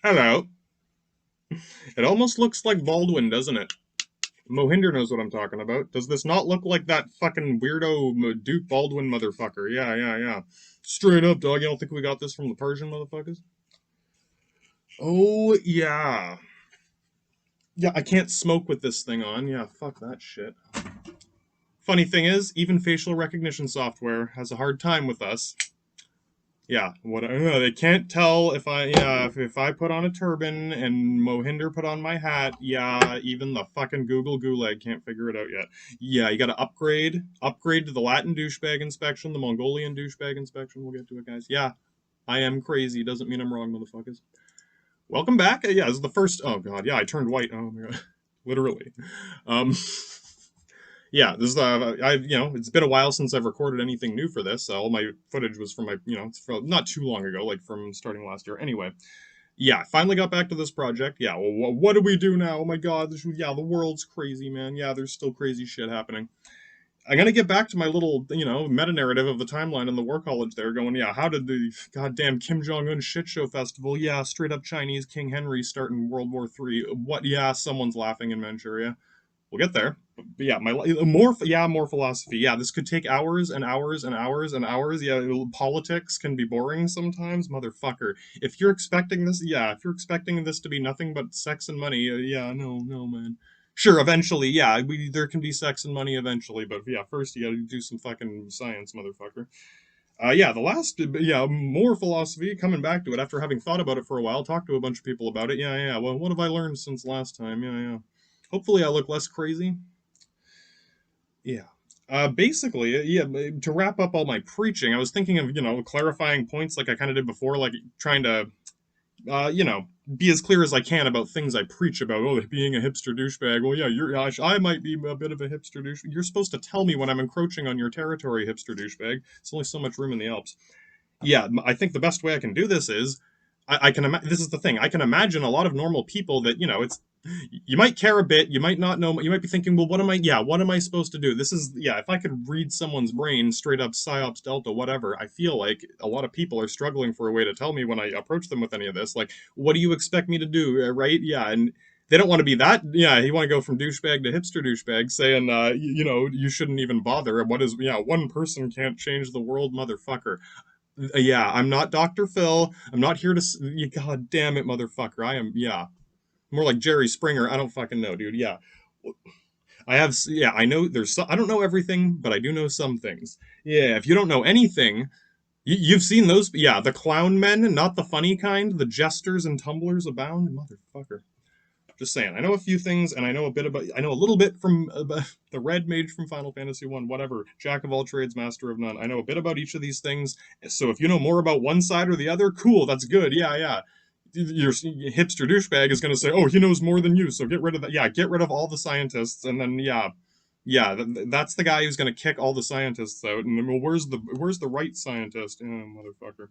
Hello. It almost looks like Baldwin, doesn't it? Mohinder knows what I'm talking about. Does this not look like that fucking weirdo Duke Baldwin motherfucker? Yeah, yeah, yeah. Straight up, dog. You don't think we got this from the Persian motherfuckers? Oh, yeah. Yeah, I can't smoke with this thing on. Yeah, fuck that shit. Funny thing is, even facial recognition software has a hard time with us. Yeah, what they can't tell if if I put on a turban and Mohinder put on my hat. Yeah, even the fucking Google Gulag can't figure it out yet. Yeah, you got to upgrade to the Latin douchebag inspection, the Mongolian douchebag inspection. We'll get to it, guys. Yeah, I am crazy. Doesn't mean I'm wrong, motherfuckers. Welcome back. Yeah, this is the first. Oh god, yeah, I turned white. Oh my god, literally. Um, yeah, this is it's been a while since I've recorded anything new for this. All my footage was from it's from not too long ago, like from starting last year. Anyway, yeah, finally got back to this project. Yeah, well, what do we do now? Oh my god, the world's crazy, man. Yeah, there's still crazy shit happening. I'm gonna get back to my little, meta narrative of the timeline in the War College there, going, yeah, how did the goddamn Kim Jong Un shit show festival? Yeah, straight up Chinese King Henry starting World War III. What? Yeah, someone's laughing in Manchuria. We'll get there. But yeah, more philosophy. Yeah, this could take hours and hours and hours and hours. Yeah, politics can be boring sometimes, motherfucker. If you're expecting this to be nothing but sex and money, yeah, no, no, man. Sure, eventually, yeah, there can be sex and money eventually, but yeah, first you gotta do some fucking science, motherfucker. Yeah, more philosophy. Coming back to it after having thought about it for a while, talked to a bunch of people about it. Yeah, yeah. Well, what have I learned since last time? Yeah, yeah. Hopefully, I look less crazy. Yeah. Basically, yeah. To wrap up all my preaching, I was thinking of clarifying points like I kind of did before, like trying to be as clear as I can about things I preach about. Oh, being a hipster douchebag. Well, yeah, I might be a bit of a hipster douche. You're supposed to tell me when I'm encroaching on your territory, hipster douchebag. There's only so much room in the Alps. Yeah, I think the best way I can do this is I can this is the thing. I can imagine a lot of normal people that it's you might care a bit, you might not know, you might be thinking, well, what am I supposed to do? This is if I could read someone's brain straight up psyops delta whatever, I feel like a lot of people are struggling for a way to tell me when I approach them with any of this, like, what do you expect me to do, right? Yeah, and they don't want to be that. Yeah, you want to go from douchebag to hipster douchebag, saying, you shouldn't even bother. What is, one person can't change the world, motherfucker. Yeah, I'm not Dr. Phil. I'm not here to. God damn it, motherfucker. I am. Yeah, more like Jerry Springer. I don't fucking know, dude. Yeah, I have. Yeah, I know. I don't know everything, but I do know some things. Yeah, if you don't know anything, you've seen those. Yeah, the clown men, not the funny kind. The jesters and tumblers abound, motherfucker. Just saying. I know a few things, and I know a bit about. I know a little bit from the Red Mage from Final Fantasy One. Whatever, Jack of all trades, master of none. I know a bit about each of these things. So if you know more about one side or the other, cool. That's good. Yeah, yeah. Your hipster douchebag is going to say, "Oh, he knows more than you." So get rid of that. Yeah, get rid of all the scientists, and then yeah, that's the guy who's going to kick all the scientists out. And then, well, where's the right scientist? Oh, motherfucker.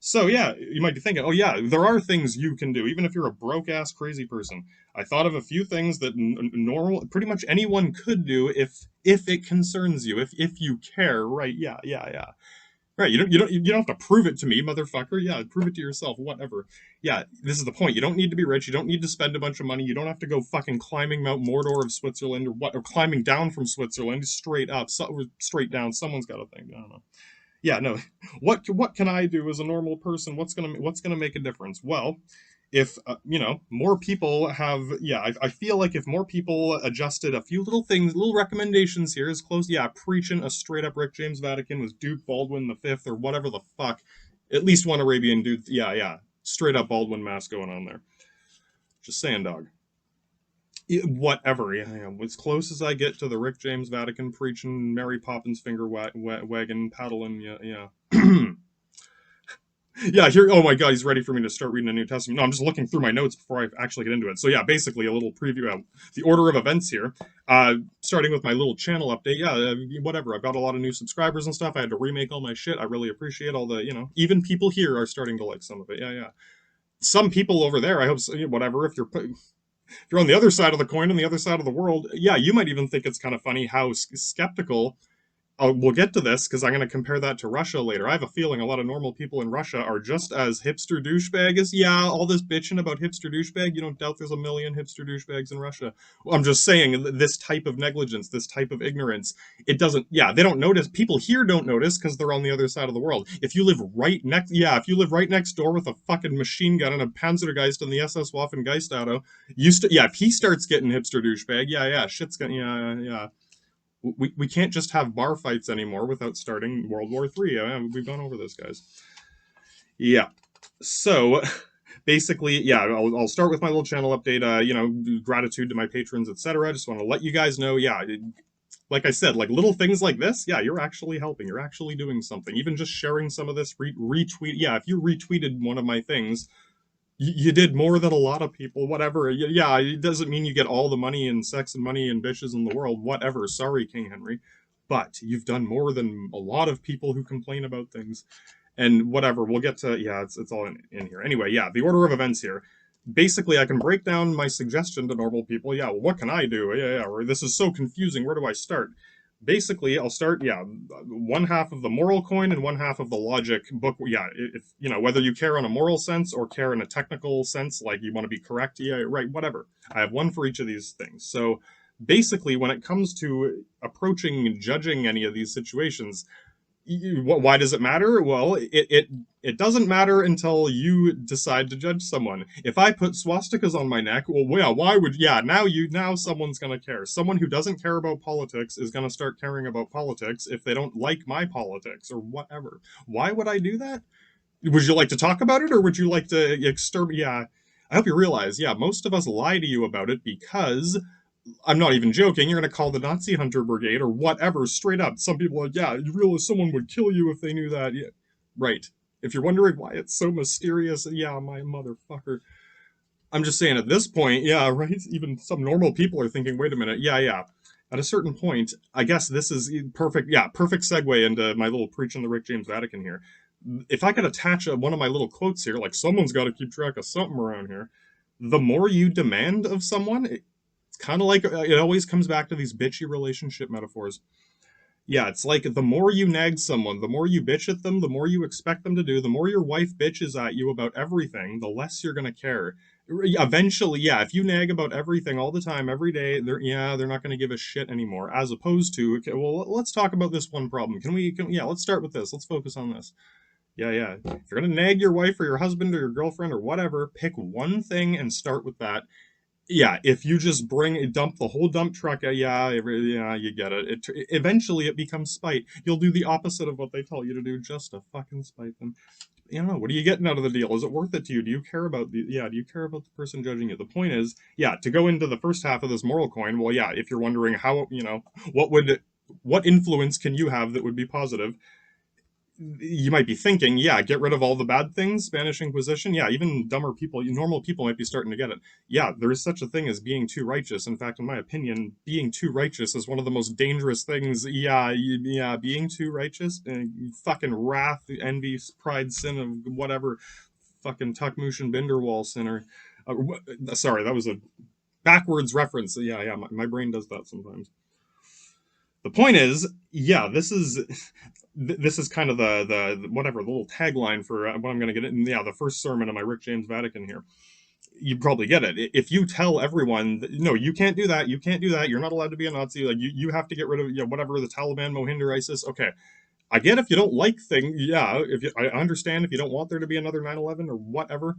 So yeah, you might be thinking, oh yeah, there are things you can do, even if you're a broke ass crazy person. I thought of a few things that normal, pretty much anyone could do if it concerns you, if you care, right? Yeah, yeah, yeah. Right, you don't have to prove it to me, motherfucker. Yeah, prove it to yourself, whatever. Yeah, this is the point. You don't need to be rich. You don't need to spend a bunch of money. You don't have to go fucking climbing Mount Mordor of Switzerland or climbing down from Switzerland straight up, straight down. Someone's got to think. I don't know. Yeah, no. What can I do as a normal person? What's gonna make a difference? Well, if more people have, yeah, I feel like if more people adjusted a few little things, little recommendations here is close. Yeah, preaching a straight up Rick James Vatican with Duke Baldwin the Fifth or whatever the fuck, at least one Arabian dude. Yeah, yeah, straight up Baldwin mask going on there. Just saying, dog. Whatever, yeah, yeah. As close as I get to the Rick James Vatican preaching, Mary Poppins finger wagon paddling, yeah, yeah. Yeah, here. Oh my God, he's ready for me to start reading the New Testament. No, I'm just looking through my notes before I actually get into it. So yeah, basically a little preview of the order of events here. Starting with my little channel update. Yeah, whatever. I've got a lot of new subscribers and stuff. I had to remake all my shit. I really appreciate all the, even people here are starting to like some of it. Yeah, yeah. Some people over there, I hope, whatever. If you're on the other side of the coin, on the other side of the world, yeah, you might even think it's kind of funny how skeptical we'll get to this because I'm going to compare that to Russia later. I have a feeling a lot of normal people in Russia are just as hipster douchebag as, yeah, all this bitching about hipster douchebag. You don't doubt there's a million hipster douchebags in Russia. Well, I'm just saying this type of negligence, this type of ignorance, it doesn't, yeah, they don't notice. People here don't notice because they're on the other side of the world. If you live right next, yeah, if you live right next door with a fucking machine gun and a Panzergeist and the SS Waffen Geist auto, yeah, if he starts getting hipster douchebag, yeah, shit's gonna, yeah. We can't just have bar fights anymore without starting World War III. We've gone over this, guys. Yeah. So basically, yeah, I'll start with my little channel update. Gratitude to my patrons, etc. I just want to let you guys know, yeah, like I said, like little things like this, yeah, you're actually helping. You're actually doing something. Even just sharing some of this, retweet. Yeah, if you retweeted one of my things, you did more than a lot of people, whatever. Yeah, it doesn't mean you get all the money and sex and money and bitches in the world, whatever. Sorry, King Henry. But you've done more than a lot of people who complain about things. And whatever, we'll get to, yeah, it's all in here. Anyway, yeah, the order of events here. Basically, I can break down my suggestion to normal people. Yeah, well, what can I do? Yeah, or this is so confusing. Where do I start? Basically, I'll start, yeah, one half of the moral coin and one half of the logic book. Yeah, if, whether you care on a moral sense or care in a technical sense, like you want to be correct, yeah, right, whatever. I have one for each of these things. So basically, when it comes to approaching and judging any of these situations, why does it matter? Well, it doesn't matter until you decide to judge someone. If I put swastikas on my neck, well, yeah, why would, yeah, now someone's gonna care. Someone who doesn't care about politics is gonna start caring about politics if they don't like my politics or whatever. Why would I do that? Would you like to talk about it, or would you like to exterminate? Yeah, I hope you realize, yeah, most of us lie to you about it because I'm not even joking. You're going to call the Nazi Hunter Brigade or whatever straight up. Some people are, yeah, you realize someone would kill you if they knew that. Yeah. Right. If you're wondering why it's so mysterious, yeah, my motherfucker. I'm just saying at this point, yeah, right? Even some normal people are thinking, wait a minute, yeah. At a certain point, I guess this is perfect, yeah, perfect segue into my little preaching the Rick James Vatican here. If I could attach one of my little quotes here, like someone's got to keep track of something around here. The more you demand of someone, it's kind of like it always comes back to these bitchy relationship metaphors. Yeah, it's like the more you nag someone, the more you bitch at them, the more you expect them to do, the more your wife bitches at you about everything, the less you're going to care. Eventually, yeah, if you nag about everything all the time, every day, they're not going to give a shit anymore. As opposed to, okay, well, let's talk about this one problem. Yeah, let's start with this. Let's focus on this. Yeah. If you're going to nag your wife or your husband or your girlfriend or whatever, pick one thing and start with that. Yeah, if you just dump the whole dump truck, yeah, you get it. Eventually it becomes spite. You'll do the opposite of what they tell you to do just to fucking spite them. You know, what are you getting out of the deal? Is it worth it to you? Do you care about do you care about the person judging you? The point is, yeah, to go into the first half of this moral coin, well, yeah, if you're wondering how, what influence can you have that would be positive? You might be thinking, yeah, get rid of all the bad things, Spanish Inquisition. Yeah, even dumber people, normal people might be starting to get it. Yeah, there is such a thing as being too righteous. In fact, in my opinion, being too righteous is one of the most dangerous things. Yeah, being too righteous, fucking wrath, envy, pride, sin of whatever, fucking Tukmush and Binderwall sinner. Sorry, that was a backwards reference. Yeah, my brain does that sometimes. The point is, yeah, this is kind of the whatever the little tagline for what I'm going to get in. Yeah, the first sermon of my Rick James Vatican here. You probably get it. If you tell everyone, no, you can't do that. You can't do that. You're not allowed to be a Nazi. Like you have to get rid of whatever the Taliban, Mohinder, ISIS. Okay, I get if you don't like things. Yeah, I understand if you don't want there to be another 9/11 or whatever.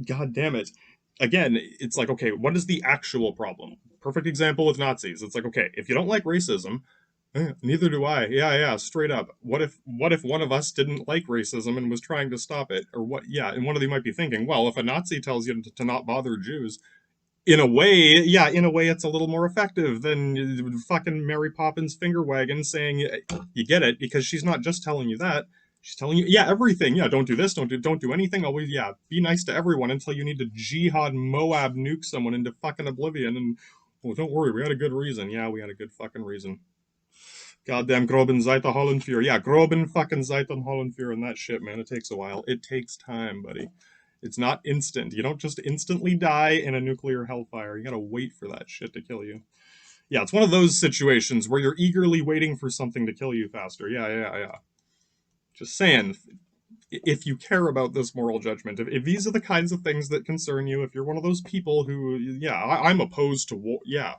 God damn it. Again, it's like, okay, what is the actual problem? Perfect example with Nazis. It's like, okay, if you don't like racism, neither do I. Yeah, straight up. What if one of us didn't like racism and was trying to stop it? Or what? Yeah, and one of you might be thinking, well, if a Nazi tells you to not bother Jews, in a way, it's a little more effective than fucking Mary Poppins finger wagging saying, you get it, because she's not just telling you that. She's telling you, yeah, everything. Yeah, don't do this, don't do anything. Always, yeah, be nice to everyone until you need to jihad Moab nuke someone into fucking oblivion. And, well, don't worry, we had a good reason. Yeah, we had a good fucking reason. Goddamn Groben Zeite Hollenführer. Yeah, Groben fucking Zeite Hollenführer and that shit, man. It takes a while. It takes time, buddy. It's not instant. You don't just instantly die in a nuclear hellfire. You gotta wait for that shit to kill you. Yeah, it's one of those situations where you're eagerly waiting for something to kill you faster. Yeah. Just saying, if you care about this moral judgment, if these are the kinds of things that concern you, if you're one of those people who, yeah, I'm opposed to war, yeah,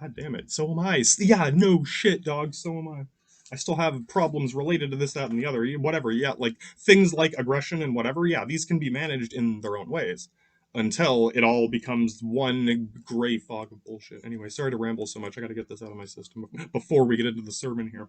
god damn it, so am I. Yeah, no shit, dog, so am I. I still have problems related to this, that, and the other, whatever, yeah, like things like aggression and whatever, yeah, these can be managed in their own ways until it all becomes one gray fog of bullshit. Anyway, sorry to ramble so much. I gotta get this out of my system before we get into the sermon here.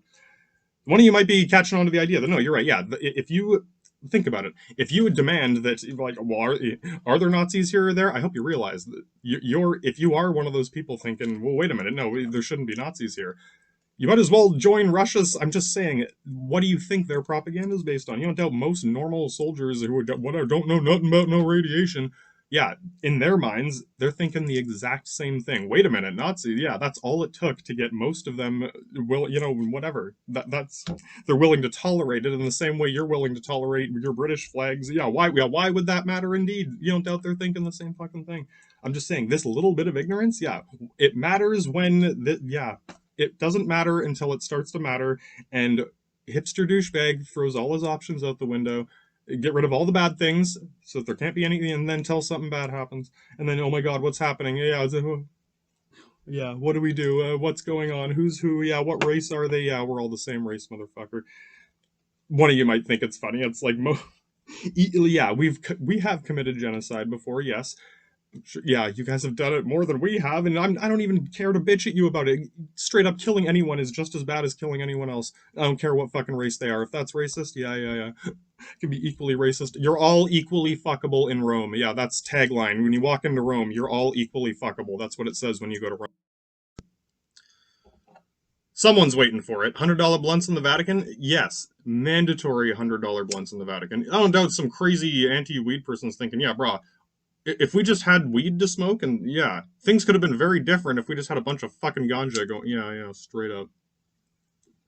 One of you might be catching on to the idea that no, you're right. Yeah, if you think about it, if you would demand that, like, well, are there Nazis here or there? I hope you realize that you're if you are one of those people thinking, well, wait a minute, no, there shouldn't be Nazis here. You might as well join Russia's. I'm just saying, what do you think their propaganda is based on? You don't doubt most normal soldiers who don't know nothing about no radiation. Yeah, in their minds, they're thinking the exact same thing. Wait a minute, Nazi. Yeah, that's all it took to get most of them. Whatever. That's they're willing to tolerate it in the same way you're willing to tolerate your British flags. Yeah, why? Yeah, why would that matter? Indeed, you don't doubt they're thinking the same fucking thing. I'm just saying, this little bit of ignorance. Yeah, it matters when. Yeah, it doesn't matter until it starts to matter, and hipster douchebag throws all his options out the window, get rid of all the bad things so that there can't be anything, and then tell something bad happens, and then, oh my god, what's happening? Yeah, what do we do? What's going on? Who's who? Yeah, what race are they? Yeah, we're all the same race, motherfucker. One of you might think it's funny. It's like, yeah, we have committed genocide before, yes. Yeah, you guys have done it more than we have, and I don't even care to bitch at you about it. Straight up, killing anyone is just as bad as killing anyone else. I don't care what fucking race they are. If that's racist, yeah. It can be equally racist. You're all equally fuckable in Rome. Yeah, that's tagline. When you walk into Rome, you're all equally fuckable. That's what it says when you go to Rome. Someone's waiting for it. $100 blunts in the Vatican? Yes. Mandatory $100 blunts in the Vatican. I don't doubt some crazy anti-weed person's thinking, yeah, brah, if we just had weed to smoke, and yeah, things could have been very different if we just had a bunch of fucking ganja going. Yeah, straight up.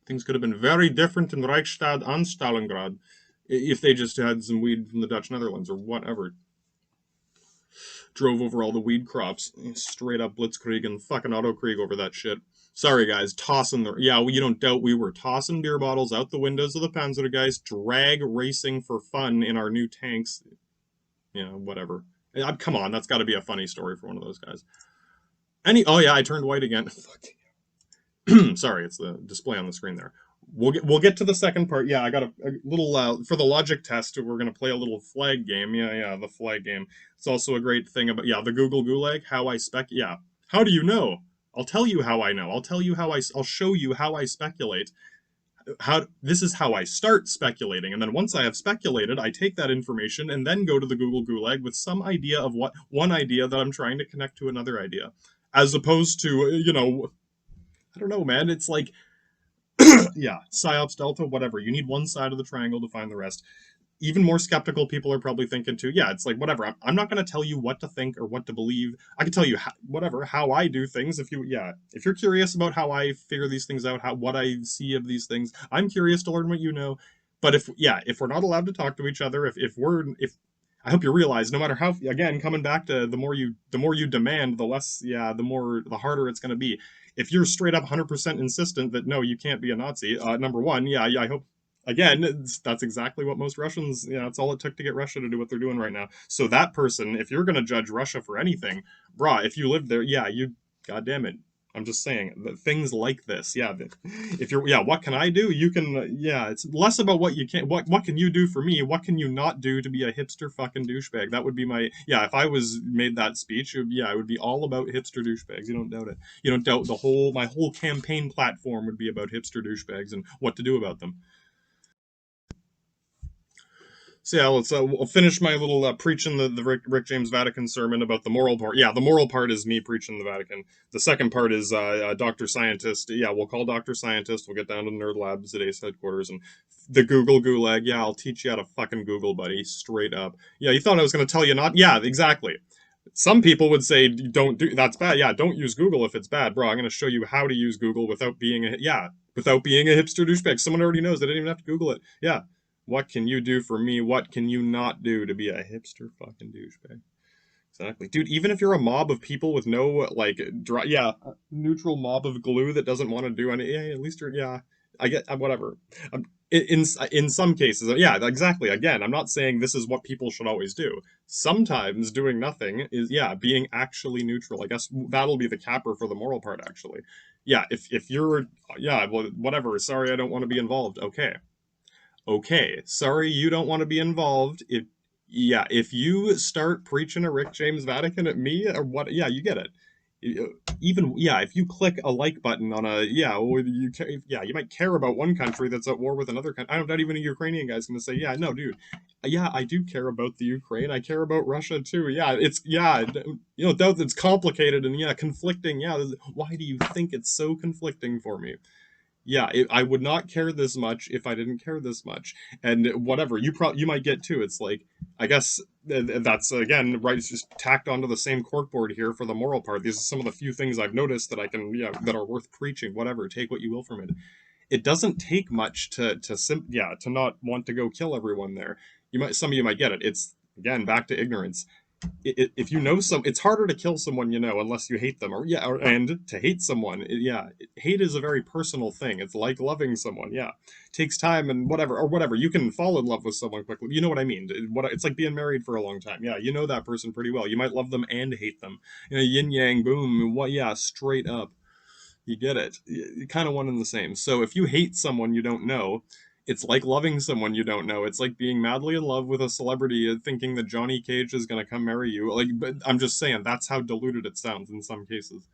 Things could have been very different in Reichstad and Stalingrad if they just had some weed from the Dutch Netherlands or whatever. Drove over all the weed crops, straight up blitzkrieg and fucking autokrieg over that shit. Sorry, guys, tossing the. Yeah, you don't doubt we were tossing beer bottles out the windows of the Panzergeist, drag racing for fun in our new tanks. Whatever. Come on, that's got to be a funny story for one of those guys. Oh yeah, I turned white again. Sorry, it's the display on the screen there. We'll get to the second part. Yeah, I got a little for the logic test. We're gonna play a little flag game. Yeah, the flag game. It's also a great thing about the Google Gulag. How I spec. Yeah, how do you know? I'll tell you how I know. I'll show you how I speculate. This is how I start speculating, and then once I have speculated, I take that information and then go to the Google Gulag with some idea of one idea that I'm trying to connect to another idea, as opposed to I don't know, man. It's like yeah, psyops delta, whatever. You need one side of the triangle to find the rest. Even more skeptical people are probably thinking too, yeah, it's like, whatever. I'm not going to tell you what to think or what to believe. I can tell you how I do things. If you're curious about how I figure these things out, what I see of these things, I'm curious to learn what you know. But if we're not allowed to talk to each other, if I hope you realize, no matter how, again, coming back to the more you demand, the harder it's going to be. If you're straight up 100% insistent that no, you can't be a Nazi, number one, I hope. Again, that's exactly what most Russians, it's all it took to get Russia to do what they're doing right now. So that person, if you're going to judge Russia for anything, brah, if you live there, God damn it. I'm just saying, things like this, what can I do? You can, it's less about what you can, what can you do for me? What can you not do to be a hipster fucking douchebag? That would be if I was made that speech, it would be all about hipster douchebags. You don't doubt it. You don't doubt my whole campaign platform would be about hipster douchebags and what to do about them. So we'll finish my little preaching the Rick James Vatican sermon about the moral part. Yeah, the moral part is me preaching the Vatican. The second part is Dr. Scientist. Yeah, we'll call Dr. Scientist. We'll get down to Nerd Labs at Ace headquarters and the Google Gulag. Yeah, I'll teach you how to fucking Google, buddy. Straight up. Yeah, you thought I was going to tell you not? Yeah, exactly. Some people would say that's bad. Yeah, don't use Google if it's bad, bro. I'm going to show you how to use Google without being a hipster douchebag. Someone already knows. They didn't even have to Google it. Yeah. What can you do for me? What can you not do to be a hipster fucking douchebag? Exactly. Dude, even if you're a mob of people with no, like, neutral mob of glue that doesn't want to do any, yeah, at least you're, yeah, I get, whatever. In some cases, yeah, exactly. Again, I'm not saying this is what people should always do. Sometimes doing nothing is, yeah, being actually neutral. I guess that'll be the capper for the moral part, actually. Yeah, if you're, yeah, well, whatever, sorry, I don't want to be involved. Okay. Okay, sorry you don't want to be involved. If you start preaching a Rick James Vatican at me or what, yeah, you get it. Even, yeah, if you click a like button on a, yeah, or you might care about one country that's at war with another country. I don't, not even a Ukrainian guy's going to say, yeah, no, dude, yeah, I do care about the Ukraine. I care about Russia too. Yeah, it's, yeah, though it's complicated and, yeah, conflicting. Yeah, why do you think it's so conflicting for me? Yeah, I would not care this much if I didn't care this much. And whatever you might get too. It's like, I guess that's again right. It's just tacked onto the same corkboard here for the moral part. These are some of the few things I've noticed that I can, yeah, that are worth preaching. Whatever, take what you will from it. It doesn't take much to not want to go kill everyone there. Some of you might get it. It's again back to ignorance. If you know it's harder to kill someone you know unless you hate them, and to hate someone, hate is a very personal thing. It's like loving someone. Yeah, it takes time and whatever. You can fall in love with someone quickly. You know what I mean? It's like being married for a long time. Yeah, you know that person pretty well. You might love them and hate them. Yin yang boom. What? Yeah, straight up. You get it. Kind of one and the same. So if you hate someone you don't know, it's like loving someone you don't know. It's like being madly in love with a celebrity and thinking that Johnny Cage is going to come marry you. Like, but I'm just saying that's how diluted it sounds in some cases.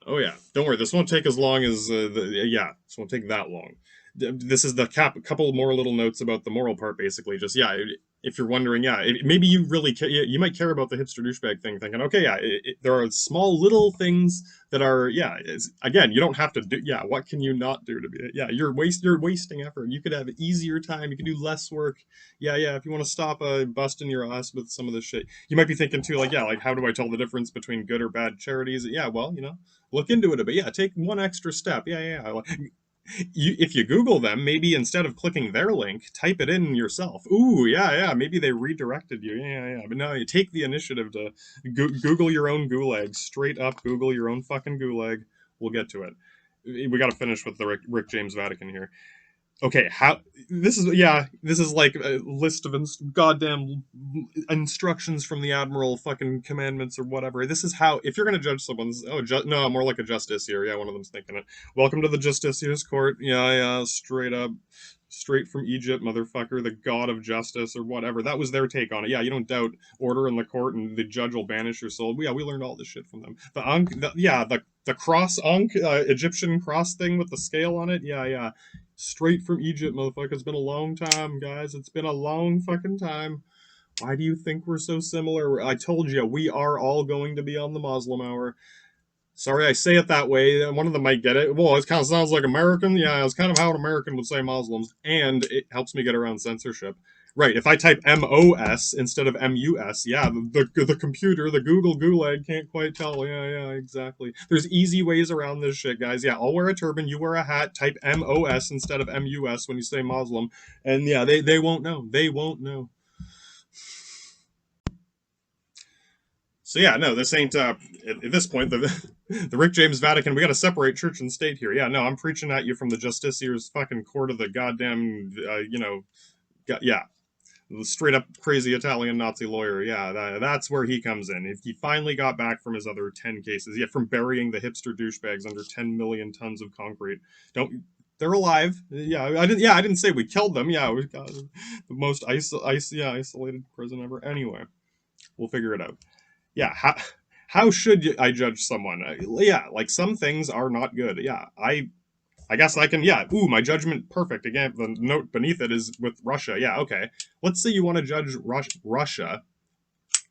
Oh yeah, don't worry. This won't take as long as this won't take that long. This is the couple more little notes about the moral part, basically. Just yeah, if you're wondering, yeah, maybe you really you might care about the hipster douchebag thing, thinking, okay, yeah, there are small little things that are, yeah. Again, you don't have to do, yeah. What can you not do to be, yeah? You're wasting effort. You could have easier time. You could do less work. Yeah, yeah. If you want to stop busting your ass with some of this shit, you might be thinking too, like, yeah, like how do I tell the difference between good or bad charities? Yeah, well, look into it a bit. Yeah, take one extra step. Yeah, yeah. If you Google them, maybe instead of clicking their link, type it in yourself. Ooh, yeah, yeah. Maybe they redirected you. Yeah, yeah. But no, you take the initiative to Google your own gulag. Straight up, Google your own fucking gulag. We'll get to it. We got to finish with the Rick James Vatican here. Okay, this is like a list of goddamn instructions from the admiral, fucking commandments or whatever. This is how, if you're gonna judge someone's, no, more like a justiciar. Yeah, one of them's thinking it. Welcome to the justiciar's court. Yeah, yeah, straight up, straight from Egypt, motherfucker, the god of justice or whatever. That was their take on it. Yeah, you don't doubt order in the court and the judge will banish your soul. Yeah, we learned all this shit from them. The cross Ankh, Egyptian cross thing with the scale on it. Yeah, yeah. Straight from Egypt, motherfucker. It's been a long time, guys. It's been a long fucking time. Why do you think we're so similar? I told you, we are all going to be on the Muslim hour. Sorry I say it that way. One of them might get it. Well, it kind of sounds like American. Yeah, it's kind of how an American would say Muslims. And it helps me get around censorship. Right, if I type MOS instead of MUS, yeah, the computer, the Google Gulag can't quite tell. Yeah, yeah, exactly. There's easy ways around this shit, guys. Yeah, I'll wear a turban, you wear a hat, type MOS instead of MUS when you say Muslim, and yeah, they won't know. They won't know. So yeah, no, this ain't at this point the Rick James Vatican. We got to separate church and state here. Yeah, no, I'm preaching at you from the justiciar's fucking court of the goddamn, yeah, the straight up crazy Italian Nazi lawyer. Yeah, that's where he comes in. If he finally got back from his other 10 cases, yeah, from burying the hipster douchebags under 10 million tons of concrete. They're alive. Yeah, I didn't say we killed them. Yeah, we got the most isolated prison ever. Anyway, we'll figure it out. Yeah, how should I judge someone? Yeah, like some things are not good. Yeah, I guess I can, yeah. Ooh, my judgment, perfect. Again, the note beneath it is with Russia. Yeah, okay. Let's say you want to judge Russia.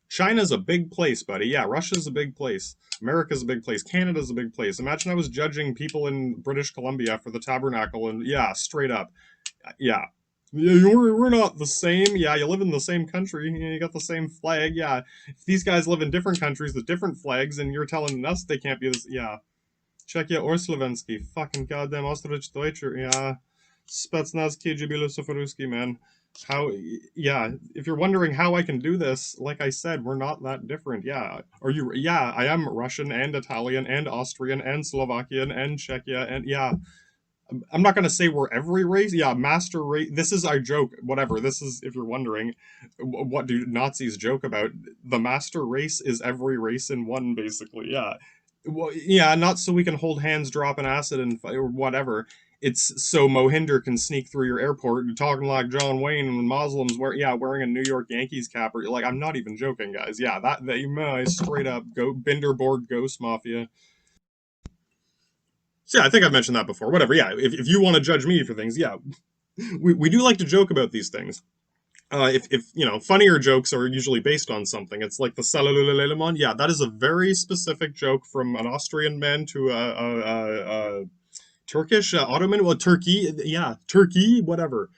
China's a big place, buddy. Yeah, Russia's a big place. America's a big place. Canada's a big place. Imagine I was judging people in British Columbia for the Tabernacle, and yeah, straight up. Yeah. We're not the same. Yeah, you live in the same country. You got the same flag. Yeah. If these guys live in different countries with different flags, and you're telling us they can't be this, yeah. Czechia or Slovensky. Fucking goddamn Ostrich Deutscher. Yeah. Spetsnaz KGB Lusoforuski, man. How, yeah, if you're wondering how I can do this, like I said, we're not that different. Yeah. Are you, yeah, I am Russian and Italian and Austrian and Slovakian and Czechia and yeah. I'm not going to say we're every race. Yeah, master race. This is our joke. Whatever. This is, if you're wondering, what do Nazis joke about? The master race is every race in one, basically. Yeah. Well, yeah, not so we can hold hands, drop an acid, and or whatever. It's so Mohinder can sneak through your airport talking like John Wayne and Muslims wearing a New York Yankees cap. Or like, I'm not even joking, guys. Yeah, that they straight up go Binderborg Ghost Mafia. So yeah, I think I've mentioned that before. Whatever. Yeah, if you want to judge me for things, yeah, we do like to joke about these things. If you know, funnier jokes are usually based on something. It's like the Salalulalemon. Yeah, that is a very specific joke from an Austrian man to a Turkish Ottoman. Well, Turkey. Yeah, Turkey. Whatever.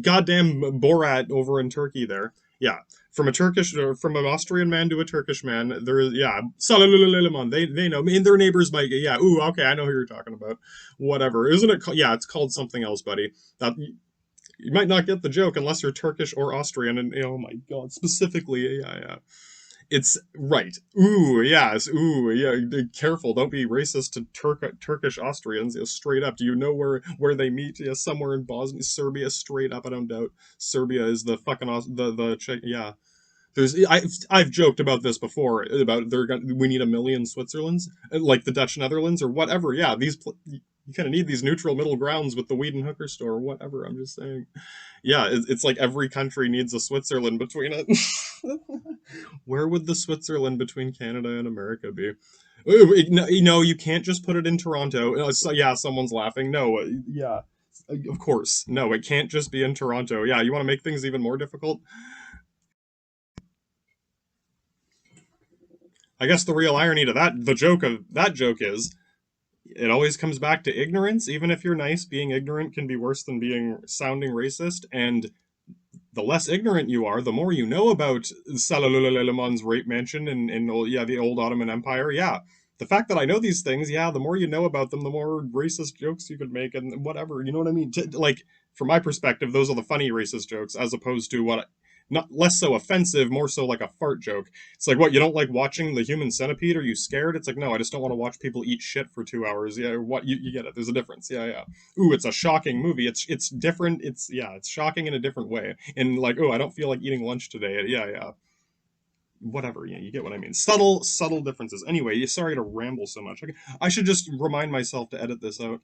Goddamn Borat over in Turkey. There. Yeah. From a Turkish, or from an Austrian man to a Turkish man, there is yeah, Salalulalemon. They know. I mean, their neighbors might. Yeah. Ooh. Okay. I know who you're talking about. Whatever. Isn't it? Yeah. It's called something else, buddy. That you might not get the joke unless you're Turkish or Austrian. And oh my god, specifically, yeah, yeah, it's right. Ooh, yes, ooh, yeah. Careful, don't be racist to Turkish Austrians. You know, straight up, do you know where they meet? Yeah, somewhere in Bosnia, Serbia. Straight up, I don't doubt. Serbia is the fucking the Czech. Yeah, I've joked about this before about we need a million Switzerlands like the Dutch Netherlands or whatever. Yeah, you kind of need these neutral middle grounds with the weed and hooker store or whatever. I'm just saying. Yeah, it's like every country needs a Switzerland between it. Where would the Switzerland between Canada and America be? No, you can't just put it in Toronto. So, yeah, someone's laughing. No, yeah, of course. No, it can't just be in Toronto. Yeah, you want to make things even more difficult? I guess the real irony to the joke of that joke is it always comes back to ignorance. Even if you're nice, being ignorant can be worse than being sounding racist. And the less ignorant you are, the more you know about Salalulalemon's rape mansion in yeah, the old Ottoman Empire. Yeah, the fact that I know these things, yeah, the more you know about them, the more racist jokes you could make and whatever. You know what I mean? Like from my perspective, those are the funny racist jokes, as opposed to what not less so offensive, more so like a fart joke. It's like, what, you don't like watching the Human Centipede? Are you scared? It's like, no, I just don't want to watch people eat shit for 2 hours. Yeah, what you get it? There's a difference. Yeah, yeah. Ooh, it's a shocking movie. It's different. It's yeah, it's shocking in a different way. And like, oh, I don't feel like eating lunch today. Yeah, yeah. Whatever. Yeah, you get what I mean. Subtle differences. Anyway, sorry to ramble so much. Okay, I should just remind myself to edit this out.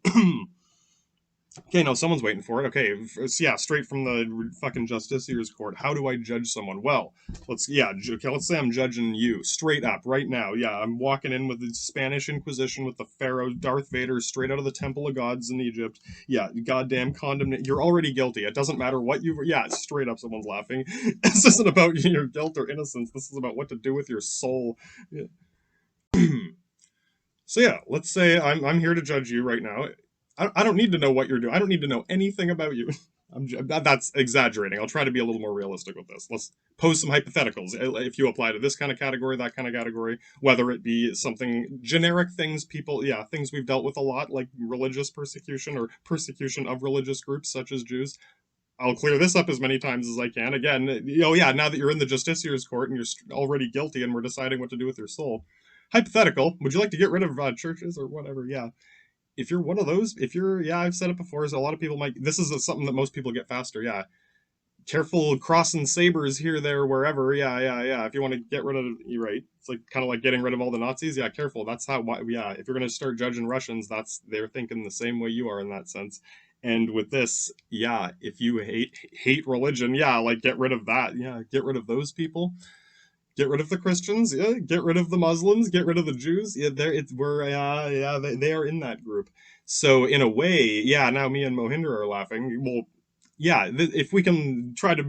Okay, no, someone's waiting for it. Okay, yeah, straight from the fucking Justiciar's court. How do I judge someone? Well, okay, let's say I'm judging you straight up right now. Yeah, I'm walking in with the Spanish Inquisition with the Pharaoh, Darth Vader, straight out of the Temple of Gods in Egypt. Yeah, goddamn condemnation. You're already guilty. It doesn't matter what you. Yeah, straight up, someone's laughing. This isn't about your guilt or innocence. This is about what to do with your soul. Yeah. So yeah, let's say I'm here to judge you right now. I don't need to know what you're doing. I don't need to know anything about you. That's exaggerating. I'll try to be a little more realistic with this. Let's pose some hypotheticals. If you apply to this kind of category, that kind of category, whether it be something generic things yeah, things we've dealt with a lot, like religious persecution or persecution of religious groups such as Jews. I'll clear this up as many times as I can. Again, yeah, now that you're in the justiciar's court and you're already guilty and we're deciding what to do with your soul. Hypothetical, would you like to get rid of churches or whatever? Yeah, if you're one of those, if you're, yeah, I've said it before, so a lot of people might, this is something that most people get faster, yeah. Careful crossing sabers here, there, wherever, yeah, yeah, yeah. If you want to get rid of, you're right. It's like kind of like getting rid of all the Nazis, yeah, careful. That's how, yeah, if you're going to start judging Russians, they're thinking the same way you are in that sense. And with this, yeah, if you hate religion, yeah, like get rid of that, yeah, get rid of those people. Get rid of the Christians, yeah. Get rid of the Muslims, get rid of the Jews. Yeah, yeah, they are in that group. So in a way, yeah. Now me and Mohinder are laughing. Well, yeah. If we can try to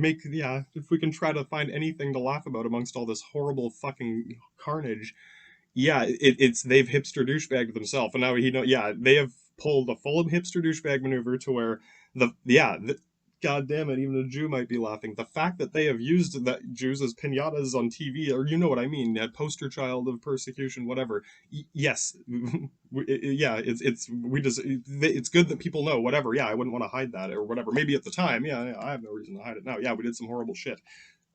if we can try to find anything to laugh about amongst all this horrible fucking carnage, yeah, it's they've hipster douchebagged themselves, and now yeah, they have pulled a full hipster douchebag maneuver to where God damn it, even a Jew might be laughing. The fact that they have used that Jews as pinatas on TV, or you know what I mean, that poster child of persecution, whatever. Yes, yeah, it's good that people know, whatever. Yeah, I wouldn't want to hide that or whatever. Maybe at the time, yeah, I have no reason to hide it now. Yeah, we did some horrible shit.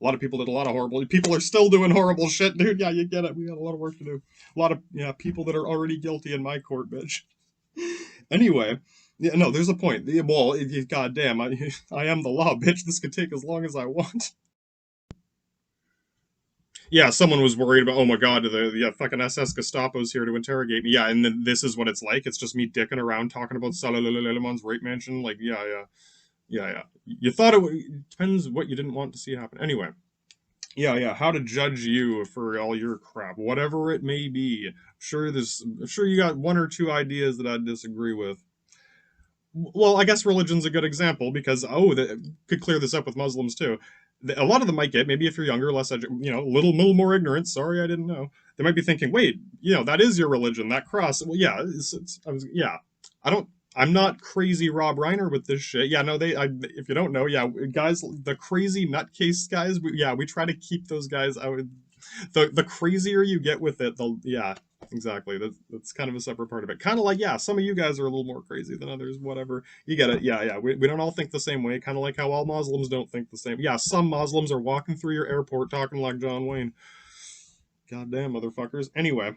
A lot of people did a lot of horrible. People are still doing horrible shit, dude. Yeah, you get it. We got a lot of work to do. A lot of people that are already guilty in my court, bitch. Anyway, yeah, no, there's a point. Well, goddamn, I am the law, bitch. This could take as long as I want. Yeah, someone was worried about, oh my god, the fucking SS Gestapo's here to interrogate me. Yeah, and then this is what it's like. It's just me dicking around talking about Salalalaman's rape mansion. Like, yeah. You thought it depends what you didn't want to see happen. Anyway, yeah. How to judge you for all your crap, whatever it may be. I'm sure you got one or two ideas that I disagree with. Well, I guess religion's a good example because could clear this up with Muslims too. A lot of them might get, maybe if you're younger, a little more ignorant. Sorry, I didn't know. They might be thinking, wait, that is your religion, that cross. Well, yeah, yeah. I don't. I'm not crazy Rob Reiner with this shit. Yeah, no, if you don't know, yeah, guys, the crazy nutcase guys, we try to keep those guys out. The crazier you get with it, yeah, exactly. That's kind of a separate part of it. Kind of like, yeah, some of you guys are a little more crazy than others, whatever. You get it. Yeah. We don't all think the same way. Kind of like how all Muslims don't think the same. Yeah, some Muslims are walking through your airport talking like John Wayne. Goddamn motherfuckers. Anyway,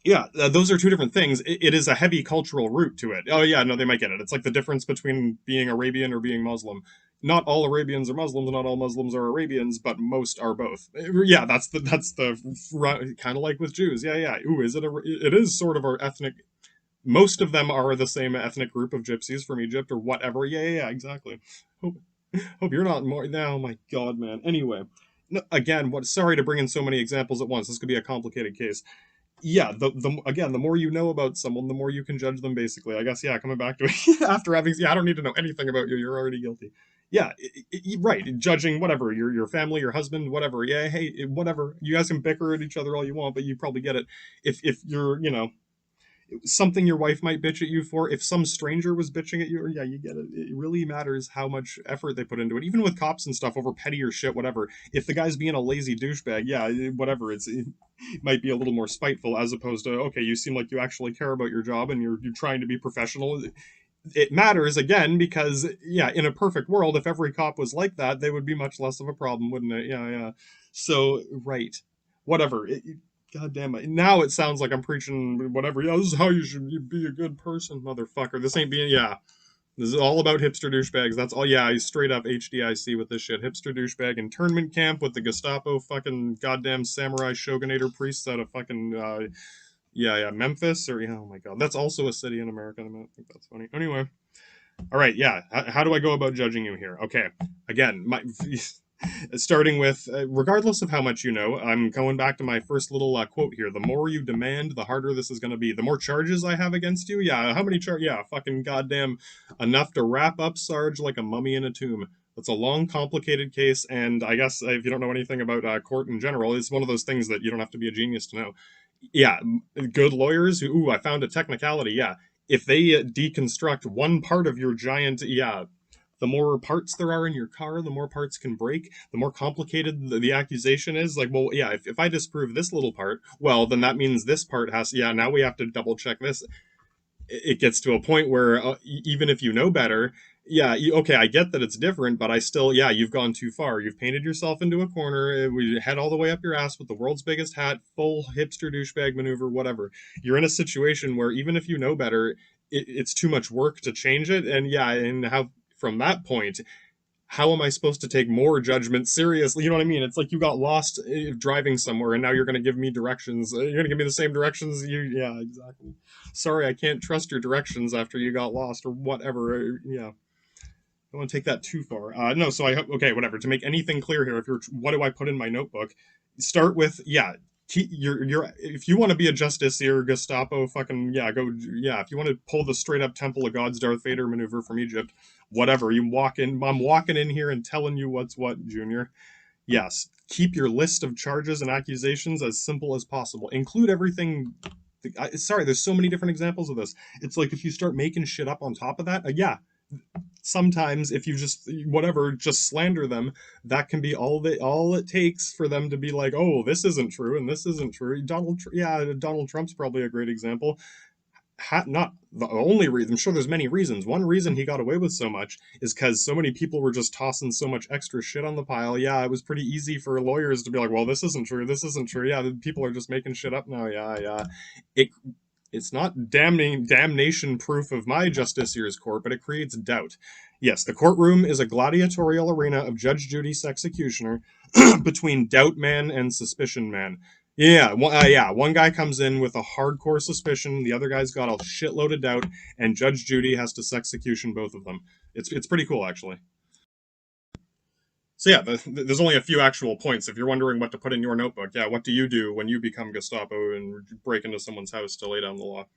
yeah, those are two different things. It is a heavy cultural root to it. Oh yeah, no, they might get it. It's like the difference between being Arabian or being Muslim. Not all Arabians are Muslims, not all Muslims are Arabians, but most are both. Yeah, that's the kind of like with Jews. Yeah. Ooh, it is sort of our ethnic. Most of them are the same ethnic group of gypsies from Egypt or whatever. Yeah, exactly. Hope you're not more. No, oh my God, man. Anyway, no, again, sorry to bring in so many examples at once. This could be a complicated case. Yeah, the more you know about someone, the more you can judge them. Basically, I guess. Yeah, coming back to it after having. Yeah, I don't need to know anything about you. You're already guilty. Yeah, right. Judging whatever your family, your husband, whatever. Yeah, hey, whatever. You guys can bicker at each other all you want, but you probably get it. If you're something your wife might bitch at you for, if some stranger was bitching at you, or yeah, you get it. It really matters how much effort they put into it, even with cops and stuff over pettier shit, whatever. If the guy's being a lazy douchebag, yeah, whatever, it might be a little more spiteful as opposed to, okay, you seem like you actually care about your job and you're trying to be professional. It matters again because, yeah, in a perfect world, if every cop was like that, they would be much less of a problem, wouldn't it? Yeah. So, right, whatever. God damn it. Now it sounds like I'm preaching whatever. Yeah, this is how you should be a good person, motherfucker. This ain't being, yeah. This is all about hipster douchebags. That's all, yeah, I straight up HDIC with this shit. Hipster douchebag internment camp with the Gestapo fucking goddamn samurai shogunator priests out of fucking, Memphis. Or, yeah, oh my God. That's also a city in America. I think that's funny. Anyway. All right, yeah. How do I go about judging you here? Okay. Again, starting with, regardless of how much you know, I'm going back to my first little quote here. The more you demand, the harder this is going to be. The more charges I have against you, yeah, how many charges? Yeah, fucking goddamn enough to wrap up Sarge like a mummy in a tomb. That's a long, complicated case, and I guess if you don't know anything about court in general, it's one of those things that you don't have to be a genius to know. Yeah, good lawyers, ooh, I found a technicality, yeah. If they deconstruct one part of your giant, yeah, the more parts there are in your car, the more parts can break, the more complicated the accusation is. Like, well, yeah, if I disprove this little part, well, then that means this part now we have to double check this. It gets to a point where even if you know better, yeah, okay, I get that it's different, but I still, yeah, you've gone too far. You've painted yourself into a corner. We head all the way up your ass with the world's biggest hat, full hipster douchebag maneuver, whatever. You're in a situation where even if you know better, it's too much work to change it. And yeah, and how from that point, how am I supposed to take more judgment seriously? You know what I mean? It's like you got lost driving somewhere and now you're going to give me directions. You're going to give me the same directions. Yeah, exactly. Sorry, I can't trust your directions after you got lost or whatever. Yeah. I don't want to take that too far. No, so okay, whatever. To make anything clear here, what do I put in my notebook? Start with, yeah, if you want to be a justiciar, Gestapo, fucking yeah, go yeah. If you want to pull the straight up Temple of God's Darth Vader maneuver from Egypt, whatever. You walk in. I'm walking in here and telling you what's what, Junior. Yes, keep your list of charges and accusations as simple as possible. Include everything. Sorry, there's so many different examples of this. It's like if you start making shit up on top of that, yeah, sometimes if you just whatever just slander them, that can be all it takes for them to be like, oh, this isn't true and this isn't true. Donald Trump's probably a great example. Not the only reason. I'm sure there's many reasons. One reason he got away with so much is because so many people were just tossing so much extra shit on the pile. Yeah, it was pretty easy for lawyers to be like, well, this isn't true, this isn't true. Yeah, people are just making shit up now. Yeah. it it's not damnation proof of my justiciar's court, but it creates doubt. Yes, the courtroom is a gladiatorial arena of Judge Judy's executioner between doubt man and suspicion man. Yeah, one guy comes in with a hardcore suspicion, the other guy's got a shitload of doubt, and Judge Judy has to execution both of them. It's pretty cool, actually. So yeah, there's only a few actual points. If you're wondering what to put in your notebook, yeah, what do you do when you become Gestapo and break into someone's house to lay down the law?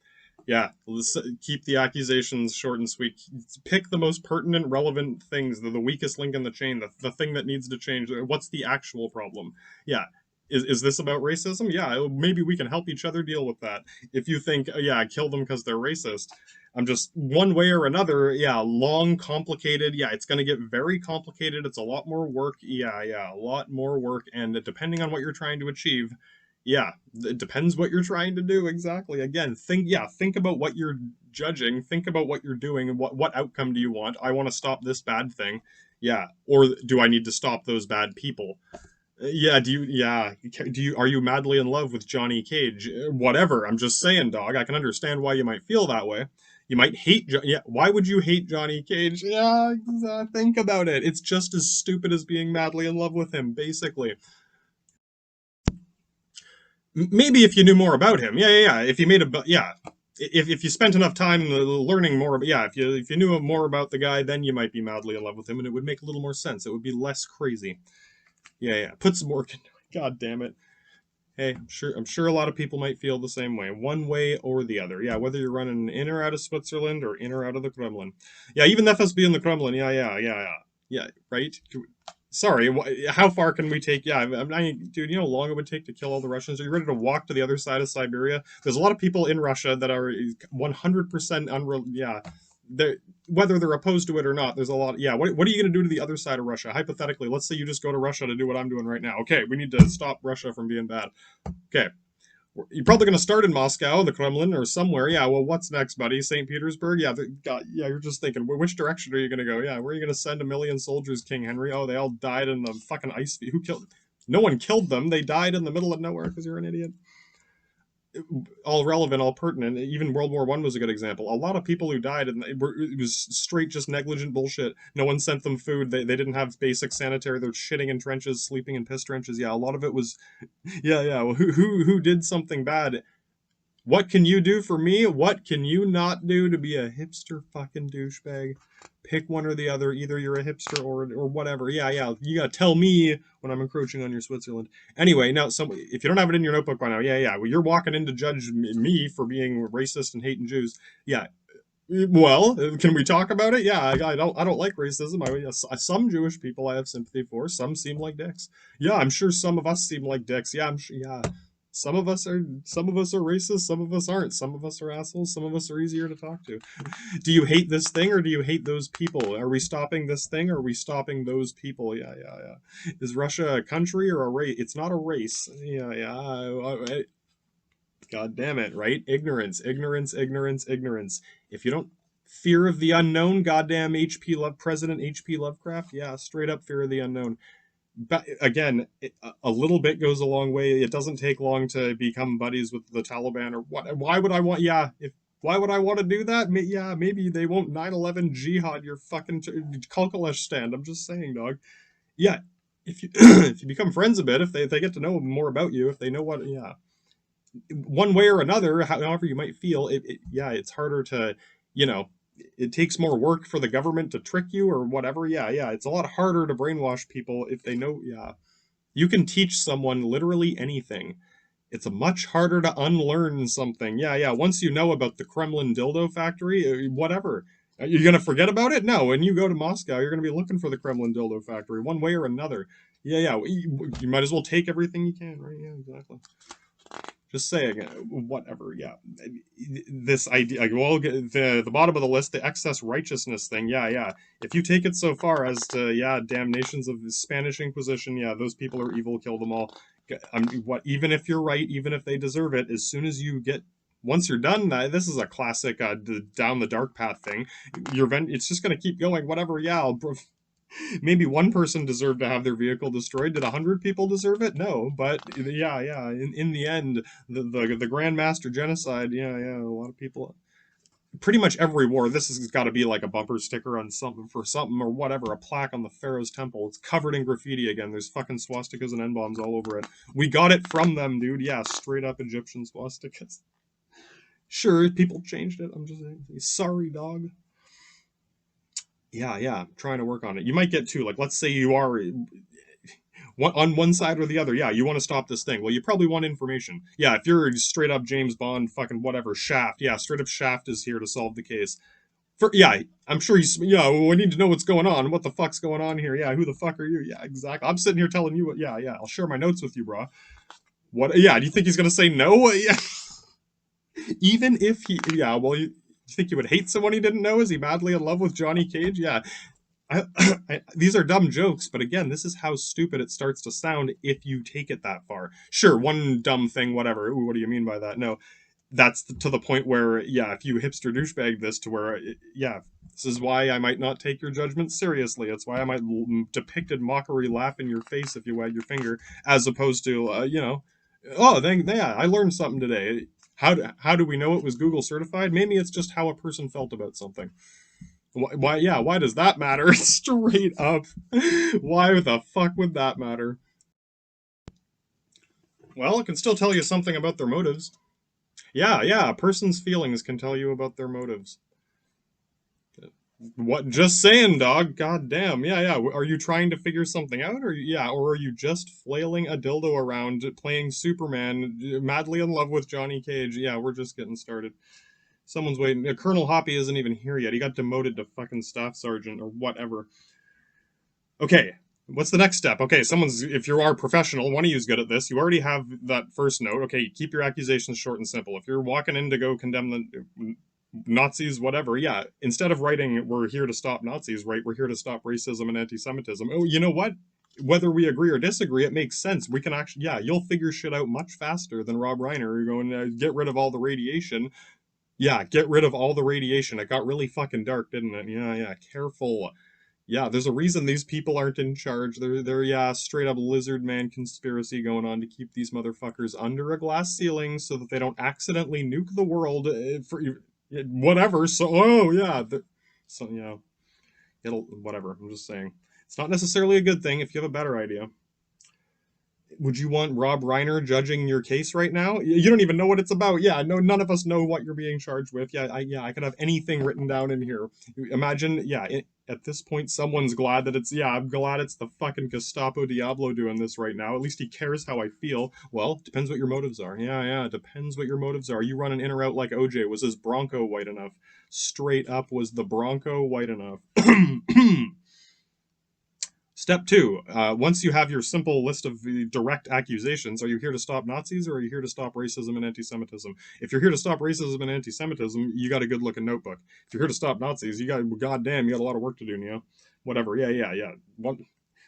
Yeah, let's keep the accusations short and sweet. Pick the most pertinent, relevant things, the weakest link in the chain, the thing that needs to change. What's the actual problem? Yeah. Is this about racism? Yeah, maybe we can help each other deal with that. If you think, yeah, kill them because they're racist, I'm just one way or another, yeah, long, complicated. Yeah, it's going to get very complicated. It's a lot more work. Yeah, a lot more work. And depending on what you're trying to achieve, yeah, it depends what you're trying to do. Exactly. Again, think about what you're judging. Think about what you're doing and what outcome do you want? I want to stop this bad thing. Yeah. Or do I need to stop those bad people? Yeah, are you madly in love with Johnny Cage? Whatever. I'm just saying, dog. I can understand why you might feel that way. You might hate, yeah. Why would you hate Johnny Cage? Yeah, think about it. It's just as stupid as being madly in love with him, basically. Maybe if you knew more about him, yeah. If you made a, yeah, if you spent enough time learning more, yeah, if you knew more about the guy, then you might be madly in love with him, and it would make a little more sense. It would be less crazy. Yeah. Put some work into it. God damn it. Hey, I'm sure a lot of people might feel the same way, one way or the other. Yeah, whether you're running in or out of Switzerland or in or out of the Kremlin. Yeah, even the FSB in the Kremlin. Yeah. Right. Sorry, how far can we take? Yeah, dude, you know how long it would take to kill all the Russians? Are you ready to walk to the other side of Siberia? There's a lot of people in Russia that are 100% unreal. Yeah, whether they're opposed to it or not, there's a lot. Yeah, what are you going to do to the other side of Russia? Hypothetically, let's say you just go to Russia to do what I'm doing right now. Okay, we need to stop Russia from being bad. Okay, you're probably going to start in Moscow, the Kremlin, or somewhere. Yeah, well, what's next, buddy? St. Petersburg? Yeah, you're just thinking, which direction are you going to go? Yeah, where are you going to send 1 million soldiers, King Henry? Oh, they all died in the fucking ice. Who killed? No one killed them. They died in the middle of nowhere because you're an idiot. All relevant, all pertinent. Even World War One was a good example. A lot of people who died, and it was straight just negligent bullshit. No one sent them food. They didn't have basic sanitary. They're shitting in trenches, sleeping in piss trenches. Yeah, a lot of it was, yeah. Well, who did something bad? What can you do for me? What can you not do to be a hipster fucking douchebag? Pick one or the other. Either you're a hipster or whatever. Yeah. You gotta tell me when I'm encroaching on your Switzerland. Anyway, now, if you don't have it in your notebook by now, yeah. Well, you're walking in to judge me for being racist and hating Jews. Yeah. Well, can we talk about it? Yeah, I don't like racism. Some Jewish people I have sympathy for. Some seem like dicks. Yeah, I'm sure some of us seem like dicks. Yeah, I'm sure. Yeah. Some of us are racist, some of us aren't. Some of us are assholes, some of us are easier to talk to. Do you hate this thing or do you hate those people? Are we stopping this thing or are we stopping those people? Yeah. Is Russia a country or a race? It's not a race. Yeah. God damn it, right? Ignorance. If you don't fear of the unknown, goddamn President H.P. Lovecraft, yeah, straight up fear of the unknown. But again, a little bit goes a long way. It doesn't take long to become buddies with the Taliban or what. Why would I want? Yeah, why would I want to do that? Yeah, maybe they won't 9/11 jihad your fucking Kalkalash stand. I'm just saying, dog. Yeah, if you if you become friends a bit, if they get to know more about you, if they know what, yeah, one way or another, however you might feel, it's harder to, it takes more work for the government to trick you or whatever. Yeah. It's a lot harder to brainwash people if they know. Yeah. You can teach someone literally anything. It's a much harder to unlearn something. Yeah. Once you know about the Kremlin dildo factory, whatever. You're going to forget about it? No. When you go to Moscow, you're going to be looking for the Kremlin dildo factory one way or another. Yeah. You might as well take everything you can, right? Yeah, exactly. Just saying, whatever. Yeah, this idea. Like, well, the bottom of the list, the excess righteousness thing. Yeah, yeah. If you take it so far as to, yeah, damnations of the Spanish Inquisition. Yeah, those people are evil. Kill them all. What? Even if you're right, even if they deserve it, as soon as you get. Once you're done, this is a classic down the dark path thing. It's just going to keep going. Whatever. Yeah, maybe one person deserved to have their vehicle destroyed. Did 100 people deserve it? No, but yeah, yeah. In the end, the Grand Master genocide. Yeah, yeah. A lot of people. Pretty much every war. This has got to be like a bumper sticker on something for something or whatever. A plaque on the Pharaoh's temple. It's covered in graffiti again. There's fucking swastikas and N bombs all over it. We got it from them, dude. Yeah, straight up Egyptian swastikas. Sure, people changed it. I'm just saying. Sorry, dog. Yeah, yeah, I'm trying to work on it. You might get two. Like, let's say you are on one side or the other. Yeah, you want to stop this thing. Well, you probably want information. Yeah, if you're straight up James Bond, fucking whatever, Shaft. Yeah, straight up Shaft is here to solve the case. Yeah, I'm sure he's. Yeah, well, we need to know what's going on. What the fuck's going on here? Yeah, who the fuck are you? Yeah, exactly. I'm sitting here telling you what. Yeah, yeah. I'll share my notes with you, bro. What? Yeah. Do you think he's gonna say no? Yeah. Even if he. Yeah. Well, you think you would hate someone he didn't know? Is he madly in love with Johnny Cage? Yeah. These are dumb jokes, but again, this is how stupid it starts to sound if you take it that far. Sure, one dumb thing, whatever. Ooh, what do you mean by that? No, that's to the point where, yeah, if you hipster douchebag this to where, yeah, this is why I might not take your judgment seriously. It's why I might depicted mockery laugh in your face if you wag your finger, as opposed to, oh, yeah, I learned something today. How do we know it was Google certified? Maybe it's just how a person felt about something. Why? Yeah. Why does that matter? Straight up. Why the fuck would that matter? Well, it can still tell you something about their motives. Yeah, yeah. A person's feelings can tell you about their motives. What? Just saying, dog. God damn. Yeah, yeah. Are you trying to figure something out, or yeah, or are you just flailing a dildo around, playing Superman, madly in love with Johnny Cage? Yeah, we're just getting started. Someone's waiting. Colonel Hoppy isn't even here yet. He got demoted to fucking staff sergeant or whatever. Okay, what's the next step? Okay, if you are professional, one of you is good at this. You already have that first note. Okay, keep your accusations short and simple. If you're walking in to go condemn the Nazis, whatever, yeah, instead of writing, we're here to stop Nazis, right? We're here to stop racism and anti-Semitism. Oh, you know what? Whether we agree or disagree, it makes sense. We can actually, yeah, you'll figure shit out much faster than Rob Reiner. You're going, get rid of all the radiation. Yeah, get rid of all the radiation. It got really fucking dark, didn't it? Yeah, yeah, careful. Yeah, there's a reason these people aren't in charge. They're yeah, straight up lizard man conspiracy going on to keep these motherfuckers under a glass ceiling so that they don't accidentally nuke the world for whatever. So, oh yeah, so yeah, it'll whatever. I'm just saying, it's not necessarily a good thing if you have a better idea. Would you want Rob Reiner judging your case right now? You don't even know what it's about. Yeah, no, none of us know what you're being charged with. Yeah, I could have anything written down in here. Imagine, yeah, at this point, someone's glad that it's, yeah, I'm glad it's the fucking Gestapo Diablo doing this right now. At least he cares how I feel. Well, depends what your motives are. Yeah, yeah, depends what your motives are. You running in or out like OJ. Was his Bronco white enough? Straight up, was the Bronco white enough? Step two, once you have your simple list of direct accusations, are you here to stop Nazis or are you here to stop racism and anti-Semitism? If you're here to stop racism and anti-Semitism, you got a good looking notebook. If you're here to stop Nazis, you got, goddamn, you got a lot of work to do, Neo. Whatever, yeah, yeah, yeah.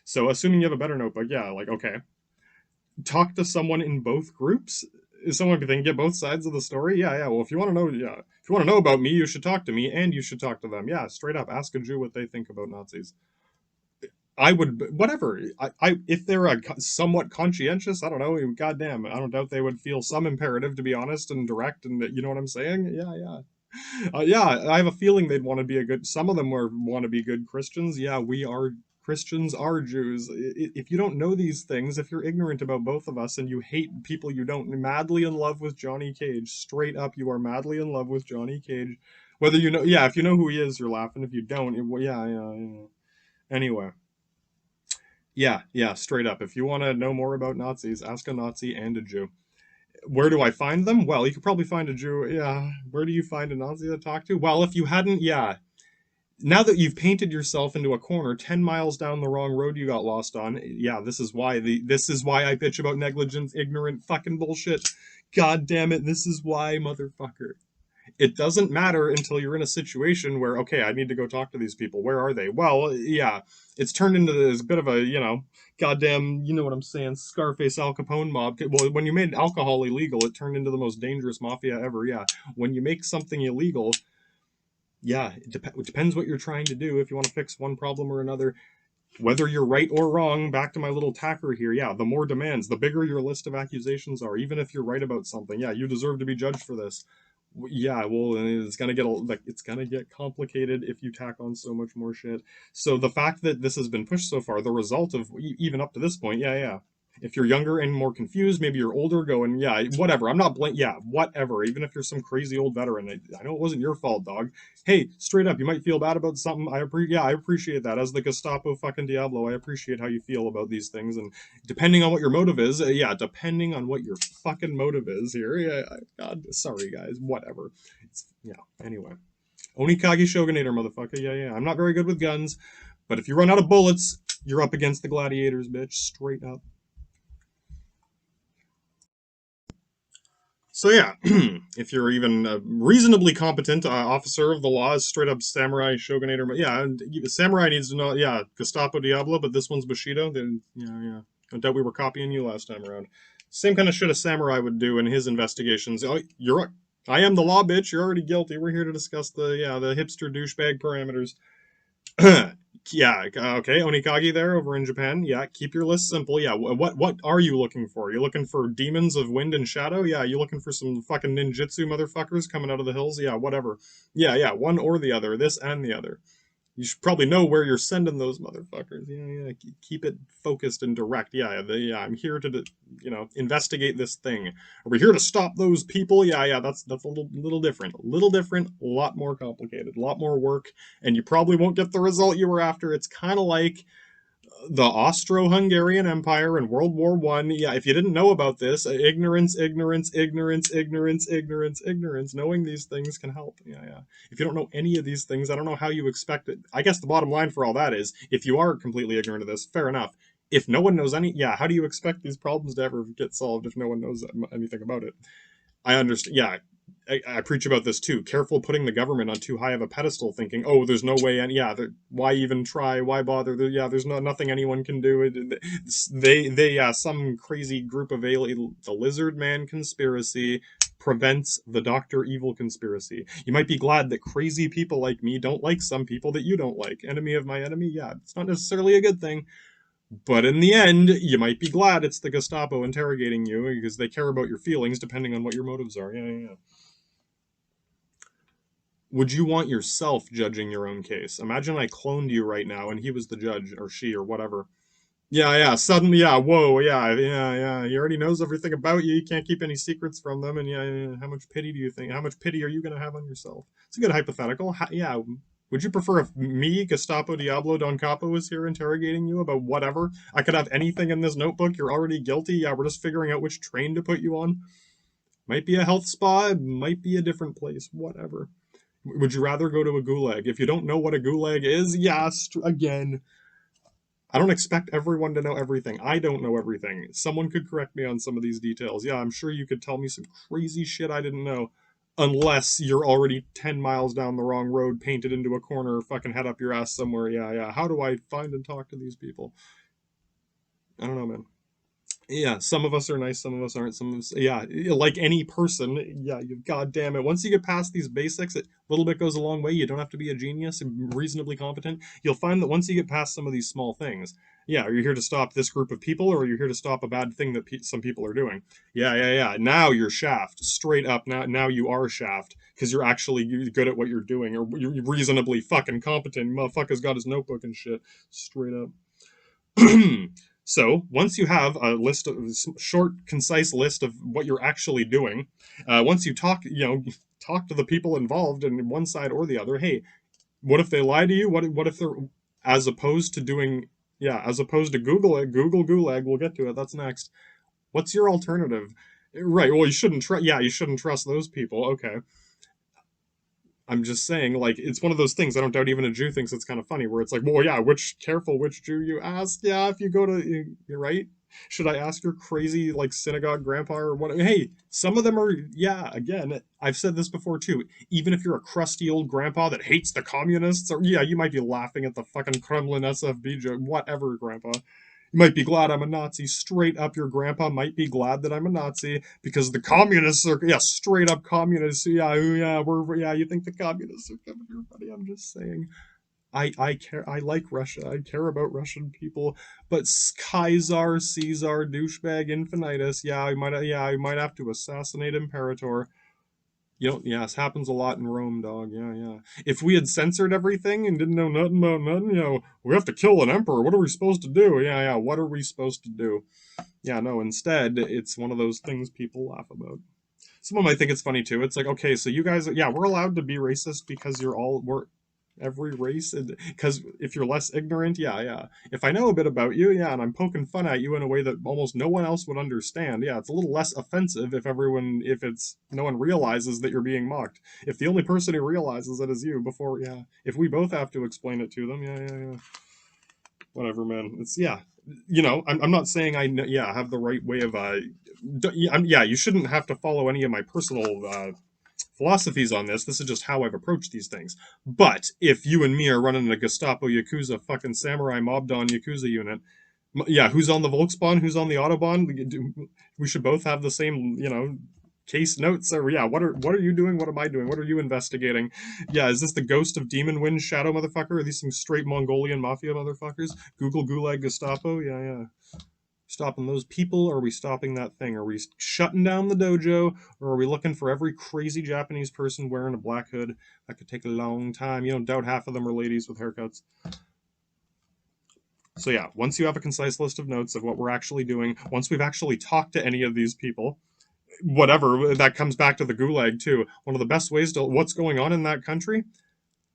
So assuming you have a better notebook, yeah, like, okay. Talk to someone in both groups? Is someone can get both sides of the story? Yeah, yeah. Well, if you want to know, yeah, if you want to know about me, you should talk to me, and you should talk to them. Yeah, straight up, ask a Jew what they think about Nazis. I would, whatever. If they're somewhat conscientious, I don't know. Goddamn, I don't doubt they would feel some imperative to be honest and direct, and you know what I'm saying? Yeah, yeah, yeah. I have a feeling they'd want to be a good. Some of them want to be good Christians. Yeah, we are Christians, are Jews. If you don't know these things, if you're ignorant about both of us, and you hate people you don't, madly in love with Johnny Cage, straight up, you are madly in love with Johnny Cage. Whether you know, yeah, if you know who he is, you're laughing. If you don't, yeah, yeah, yeah. Anyway. Yeah, yeah, straight up. If you want to know more about Nazis, ask a Nazi and a Jew. Where do I find them? Well, you could probably find a Jew. Yeah. Where do you find a Nazi to talk to? Well, if you hadn't, yeah. Now that you've painted yourself into a corner 10 miles down the wrong road you got lost on, yeah, this is why I bitch about negligence, ignorant fucking bullshit. God damn it, this is why, motherfucker. It doesn't matter until you're in a situation where, okay, I need to go talk to these people. Where are they? Well, yeah, it's turned into this bit of a, goddamn, you know what I'm saying, Scarface Al Capone mob. Well, when you made alcohol illegal, it turned into the most dangerous mafia ever. Yeah, when you make something illegal, yeah, it depends what you're trying to do. If you want to fix one problem or another, whether you're right or wrong, back to my little tacker here, yeah, the more demands, the bigger your list of accusations are. Even if you're right about something, yeah, you deserve to be judged for this. Yeah, well, it's gonna get it's gonna get complicated if you tack on so much more shit. So the fact that this has been pushed so far, the result of even up to this point, yeah, yeah. If you're younger and more confused, maybe you're older, going, yeah, whatever. I'm not yeah, whatever. Even if you're some crazy old veteran, I know it wasn't your fault, dog. Hey, straight up, you might feel bad about something. I appreciate that. As the Gestapo fucking Diablo, I appreciate how you feel about these things, and depending on what your motive is, yeah, depending on what your fucking motive is here, yeah, God, sorry guys, whatever. Yeah. Anyway, Onikage Shogunator, motherfucker. Yeah, yeah. I'm not very good with guns, but if you run out of bullets, you're up against the gladiators, bitch. Straight up. So yeah, if you're even a reasonably competent officer of the law, straight up samurai shogunator, yeah, samurai needs to know, yeah, Gestapo Diablo, but this one's Bushido. Then yeah, yeah. I doubt we were copying you last time around. Same kind of shit a samurai would do in his investigations. Oh, I am the law, bitch. You're already guilty. We're here to discuss the hipster douchebag parameters. Yeah, okay, Onikage there over in Japan. Yeah, keep your list simple. Yeah, what are you looking for? You looking for demons of wind and shadow? Yeah, you looking for some fucking ninjutsu motherfuckers coming out of the hills? Yeah, whatever. Yeah, yeah, one or the other, this and the other. You should probably know where you're sending those motherfuckers. Yeah, yeah. Keep it focused and direct. Yeah, I'm here to, investigate this thing. Are we here to stop those people? Yeah, yeah. That's a little different. A little different. A lot more complicated. A lot more work, and you probably won't get the result you were after. It's kind of like the Austro-Hungarian Empire in World War One. Yeah, if you didn't know about this, ignorance, ignorance, ignorance, ignorance, ignorance, ignorance. Knowing these things can help. Yeah, yeah. If you don't know any of these things, I don't know how you expect it. I guess the bottom line for all that is, if you are completely ignorant of this, fair enough. If no one knows yeah, how do you expect these problems to ever get solved if no one knows anything about it? I understand. Yeah, I preach about this too. Careful putting the government on too high of a pedestal, thinking, "Oh, there's no way." And yeah, why even try? Why bother? Yeah, there's nothing anyone can do. Some crazy group of alien, the Lizard Man conspiracy prevents the Doctor Evil conspiracy. You might be glad that crazy people like me don't like some people that you don't like. Enemy of my enemy. Yeah, it's not necessarily a good thing. But in the end, you might be glad it's the Gestapo interrogating you because they care about your feelings depending on what your motives are. Yeah, yeah, yeah. Would you want yourself judging your own case? Imagine I cloned you right now and he was the judge or she or whatever. Yeah, yeah, suddenly, yeah, whoa, yeah, yeah, yeah. He already knows everything about you. You can't keep any secrets from them. And yeah, yeah, how much pity do you think? How much pity are you going to have on yourself? It's a good hypothetical. Yeah, would you prefer if me, Gestapo Diablo Don Capo, was here interrogating you about whatever? I could have anything in this notebook. You're already guilty. Yeah, we're just figuring out which train to put you on. Might be a health spa. It might be a different place. Whatever. Would you rather go to a gulag? If you don't know what a gulag is, yes, again, I don't expect everyone to know everything. I don't know everything. Someone could correct me on some of these details. Yeah, I'm sure you could tell me some crazy shit I didn't know. Unless you're already 10 miles down the wrong road, painted into a corner, fucking head up your ass somewhere. Yeah, yeah. How do I find and talk to these people? I don't know, man. Yeah, some of us are nice, some of us aren't. Some of us, yeah, like any person. Yeah, you, god damn it. Once you get past these basics, a little bit goes a long way. You don't have to be a genius and reasonably competent. You'll find that once you get past some of these small things, yeah, are you here to stop this group of people, or are you here to stop a bad thing that some people are doing? Yeah, yeah, yeah. Now you're shaft, straight up. Now you are shaft because you're actually good at what you're doing, or you're reasonably fucking competent. Motherfucker's got his notebook and shit, straight up. So once you have a list of short, concise list of what you're actually doing, once you talk to the people involved in one side or the other. Hey, what if they lie to you? What if they're as opposed to doing as opposed to Google Gulag. We'll get to it. That's next. What's your alternative? Right. Well, you shouldn't trust. Yeah, you shouldn't trust those people. Okay. I'm just saying, like, it's one of those things. I don't doubt even a Jew thinks it's kind of funny, where it's like, well, yeah, which Jew you ask? Yeah, if you go to, you're right. Should I ask your crazy, like, synagogue grandpa or what? Hey, some of them are, yeah, again, I've said this before too. Even if you're a crusty old grandpa that hates the communists, or, yeah, you might be laughing at the fucking Kremlin SFB joke, whatever, grandpa. You might be glad I'm a Nazi. Straight up, your grandpa might be glad that I'm a Nazi because the communists are, yeah, straight up communists. Yeah, yeah, you think the communists are coming here, buddy? I'm just saying. I care. I like Russia. I care about Russian people. But Kaiser, Caesar, douchebag, infinitus. Yeah, I might have to assassinate Imperator. Yes, happens a lot in Rome, dog. Yeah. If we had censored everything and didn't know nothing about nothing, we have to kill an emperor. What are we supposed to do? Yeah, what are we supposed to do? Yeah, no, instead, it's one of those things people laugh about. Someone might think it's funny too. It's like, okay, so you guys, yeah, we're allowed to be racist because we're every race, because if you're less ignorant, yeah. If I know a bit about you, yeah, and I'm poking fun at you in a way that almost no one else would understand, yeah, it's a little less offensive if it's no one realizes that you're being mocked. If the only person who realizes it is you before, yeah, if we both have to explain it to them, yeah. Whatever, man. It's, yeah. I'm not saying I have the right way of you shouldn't have to follow any of my personal philosophies on this. This is just how I've approached these things. But if you and me are running a Gestapo Yakuza fucking samurai mob don Yakuza unit, yeah, who's on the Volksbahn, who's on the Autobahn, we should both have the same, case notes. Or yeah, what are you doing? What am I doing? What are you investigating? Yeah, is this the ghost of Demon Wind Shadow motherfucker? Are these some straight Mongolian mafia motherfuckers? Google Gulag Gestapo? Yeah. Stopping those people, or are we stopping that thing? Are we shutting down the dojo, or are we looking for every crazy Japanese person wearing a black hood? That could take a long time. You don't doubt half of them are ladies with haircuts. So yeah, once you have a concise list of notes of what we're actually doing, once we've actually talked to any of these people, whatever, that comes back to the gulag too. One of the best ways to what's going on in that country,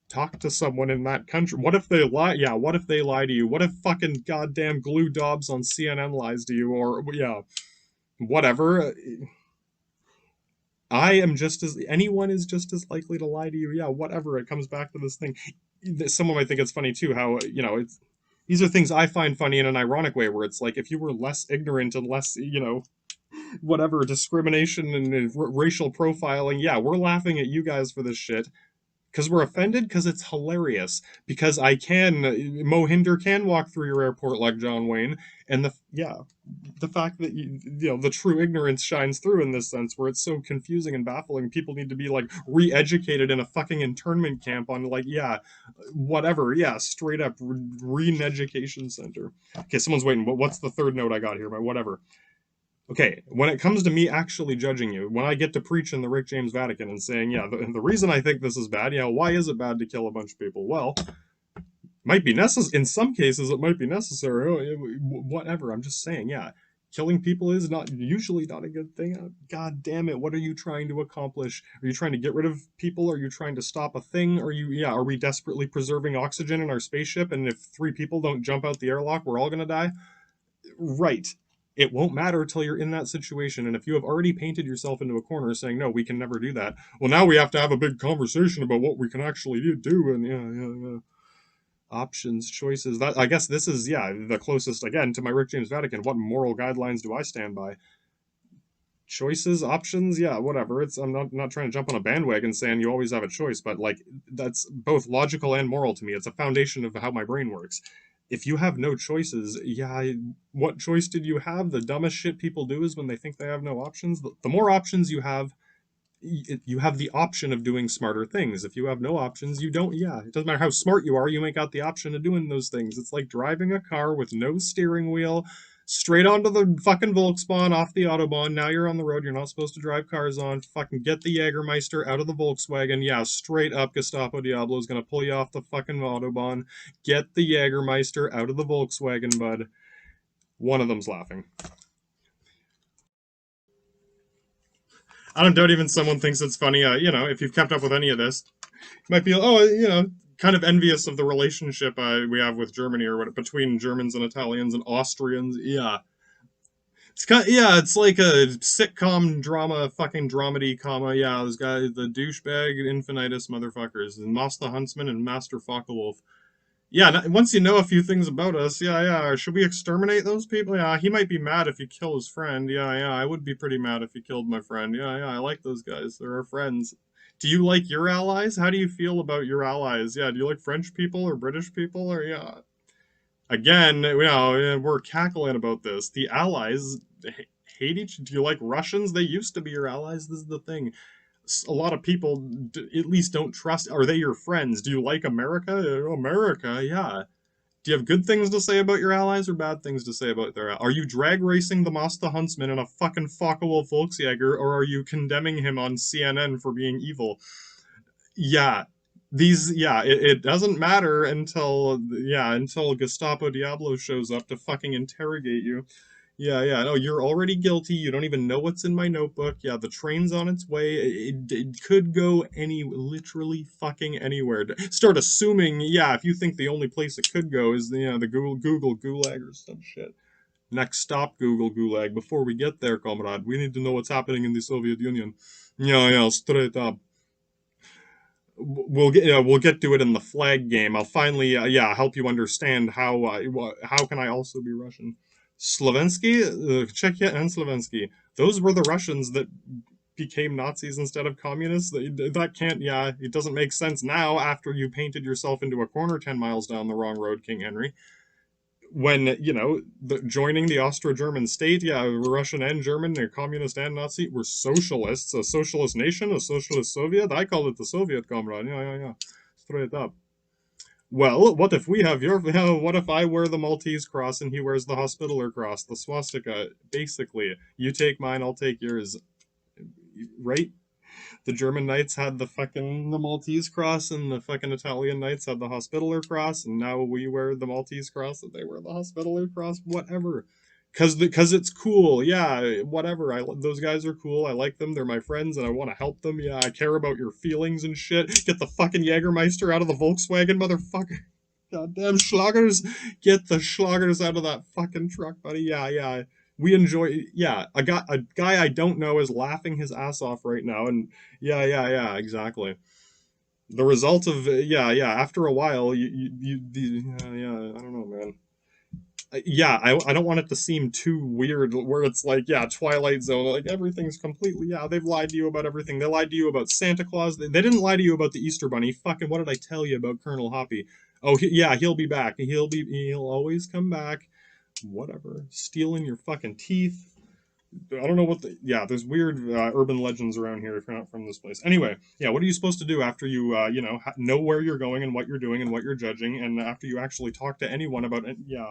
talk to someone in that country. What if they lie? Yeah, what if they lie to you? What if fucking goddamn Glue Dobbs on CNN lies to you? Or, yeah, whatever. Anyone is just as likely to lie to you. Yeah, whatever. It comes back to this thing. Someone might think it's funny too, how, these are things I find funny in an ironic way, where it's like, if you were less ignorant and less, whatever, discrimination and racial profiling, yeah, we're laughing at you guys for this shit because we're offended, because it's hilarious, because Mohinder can walk through your airport like John Wayne, and the fact that the true ignorance shines through in this sense, where it's so confusing and baffling. People need to be like re-educated in a fucking internment camp on, like, yeah, whatever, yeah, straight up re-education center. Okay, someone's waiting, but what's the third note I got here? But whatever. Okay, when it comes to me actually judging you, when I get to preach in the Rick James Vatican and saying, yeah, the reason I think this is bad, why is it bad to kill a bunch of people? Well, might be necessary. In some cases, it might be necessary. Whatever, I'm just saying, yeah, killing people is not usually not a good thing. God damn it, what are you trying to accomplish? Are you trying to get rid of people? Are you trying to stop a thing? Are we desperately preserving oxygen in our spaceship? And if 3 people don't jump out the airlock, we're all gonna die? Right. It won't matter till you're in that situation. And if you have already painted yourself into a corner saying, no, we can never do that, well, now we have to have a big conversation about what we can actually do. And yeah. Options, choices. That, I guess this is, the closest, again, to my Rick James Vatican. What moral guidelines do I stand by? Choices, options, yeah, whatever. I'm not trying to jump on a bandwagon saying you always have a choice, but like, that's both logical and moral to me. It's a foundation of how my brain works. If you have no choices, what choice did you have? The dumbest shit people do is when they think they have no options. The more options you have the option of doing smarter things. If you have no options, you don't. Yeah, it doesn't matter how smart you are, you make out the option of doing those things. It's like driving a car with no steering wheel straight onto the fucking Volksbahn off the Autobahn. Now you're on the road you're not supposed to drive cars on. Fucking get the Jägermeister out of the Volkswagen. Yeah, straight up Gestapo Diablo is gonna pull you off the fucking Autobahn. Get the Jägermeister out of the Volkswagen, bud. One of them's laughing. I don't doubt even someone thinks it's funny. If you've kept up with any of this, you might be, kind of envious of the relationship we have with Germany, or what, between Germans and Italians and Austrians. Yeah, It's kind of, yeah, it's like a sitcom drama, fucking dramedy comma. Yeah, those guys, the douchebag infinitus motherfuckers, and Moss the Huntsman and Master Focke-Wulf. Yeah, once you know a few things about us, yeah, yeah. Should we exterminate those people? Yeah, he might be mad if you kill his friend. Yeah, yeah. I would be pretty mad if you killed my friend. Yeah, yeah. I like those guys. They're our friends. Do you like your allies? How do you feel about your allies? Yeah, do you like French people or British people or yeah? Again, we're cackling about this. The allies hate each. Do you like Russians? They used to be your allies. This is the thing. A lot of people at least don't trust. Are they your friends? Do you like America? America, yeah. Do you have good things to say about your allies or bad things to say about their allies? Are you drag racing the Masta Huntsman in a fucking Focke-Wulf Volksjäger, or are you condemning him on CNN for being evil? Yeah. It doesn't matter until Gestapo Diablo shows up to fucking interrogate you. Yeah, yeah. No, you're already guilty. You don't even know what's in my notebook. Yeah, the train's on its way. It could go literally fucking anywhere. Start assuming, yeah, if you think the only place it could go is the Google Gulag or some shit. Next stop, Google Gulag. Before we get there, comrade, we need to know what's happening in the Soviet Union. Yeah, yeah, straight up. We'll get to it in the flag game. I'll finally help you understand how can I also be Russian. Slovensky, Czechia, and Slovensky. Those were the Russians that became Nazis instead of communists. That can't. Yeah, it doesn't make sense now after you painted yourself into a corner 10 miles down the wrong road, King Henry. When joining the Austro-German state, yeah, Russian and German, they're communist and Nazi. We're socialists, a socialist nation, a socialist Soviet. I call it the Soviet, comrade. Yeah, yeah, yeah, straight up. Well, what if we have your? What if I wear the Maltese cross and he wears the Hospitaller cross, the swastika? Basically, you take mine, I'll take yours. Right? The German knights had the Maltese cross, and the fucking Italian knights had the Hospitaller cross, and now we wear the Maltese cross, and they wear the Hospitaller cross. Whatever, because it's cool. Yeah, whatever. Those guys are cool. I like them. They're my friends, and I want to help them. Yeah, I care about your feelings and shit. Get the fucking Jägermeister out of the Volkswagen, motherfucker. Goddamn schlagers. Get the schlagers out of that fucking truck, buddy. Yeah, yeah. We enjoy. Yeah, a guy I don't know is laughing his ass off right now, and yeah, yeah, yeah, exactly. The result of after a while, I don't know, man. Yeah, I don't want it to seem too weird where it's like, yeah, Twilight Zone, like everything's completely, yeah, they've lied to you about everything. They lied to you about Santa Claus. They didn't lie to you about the Easter Bunny. Fucking, what did I tell you about Colonel Hoppy? Oh, yeah, he'll be back. He'll always come back. Whatever. Stealing your fucking teeth. I don't know there's weird urban legends around here if you're not from this place. Anyway, yeah, what are you supposed to do after you, know where you're going and what you're doing and what you're judging, and after you actually talk to anyone about it, yeah,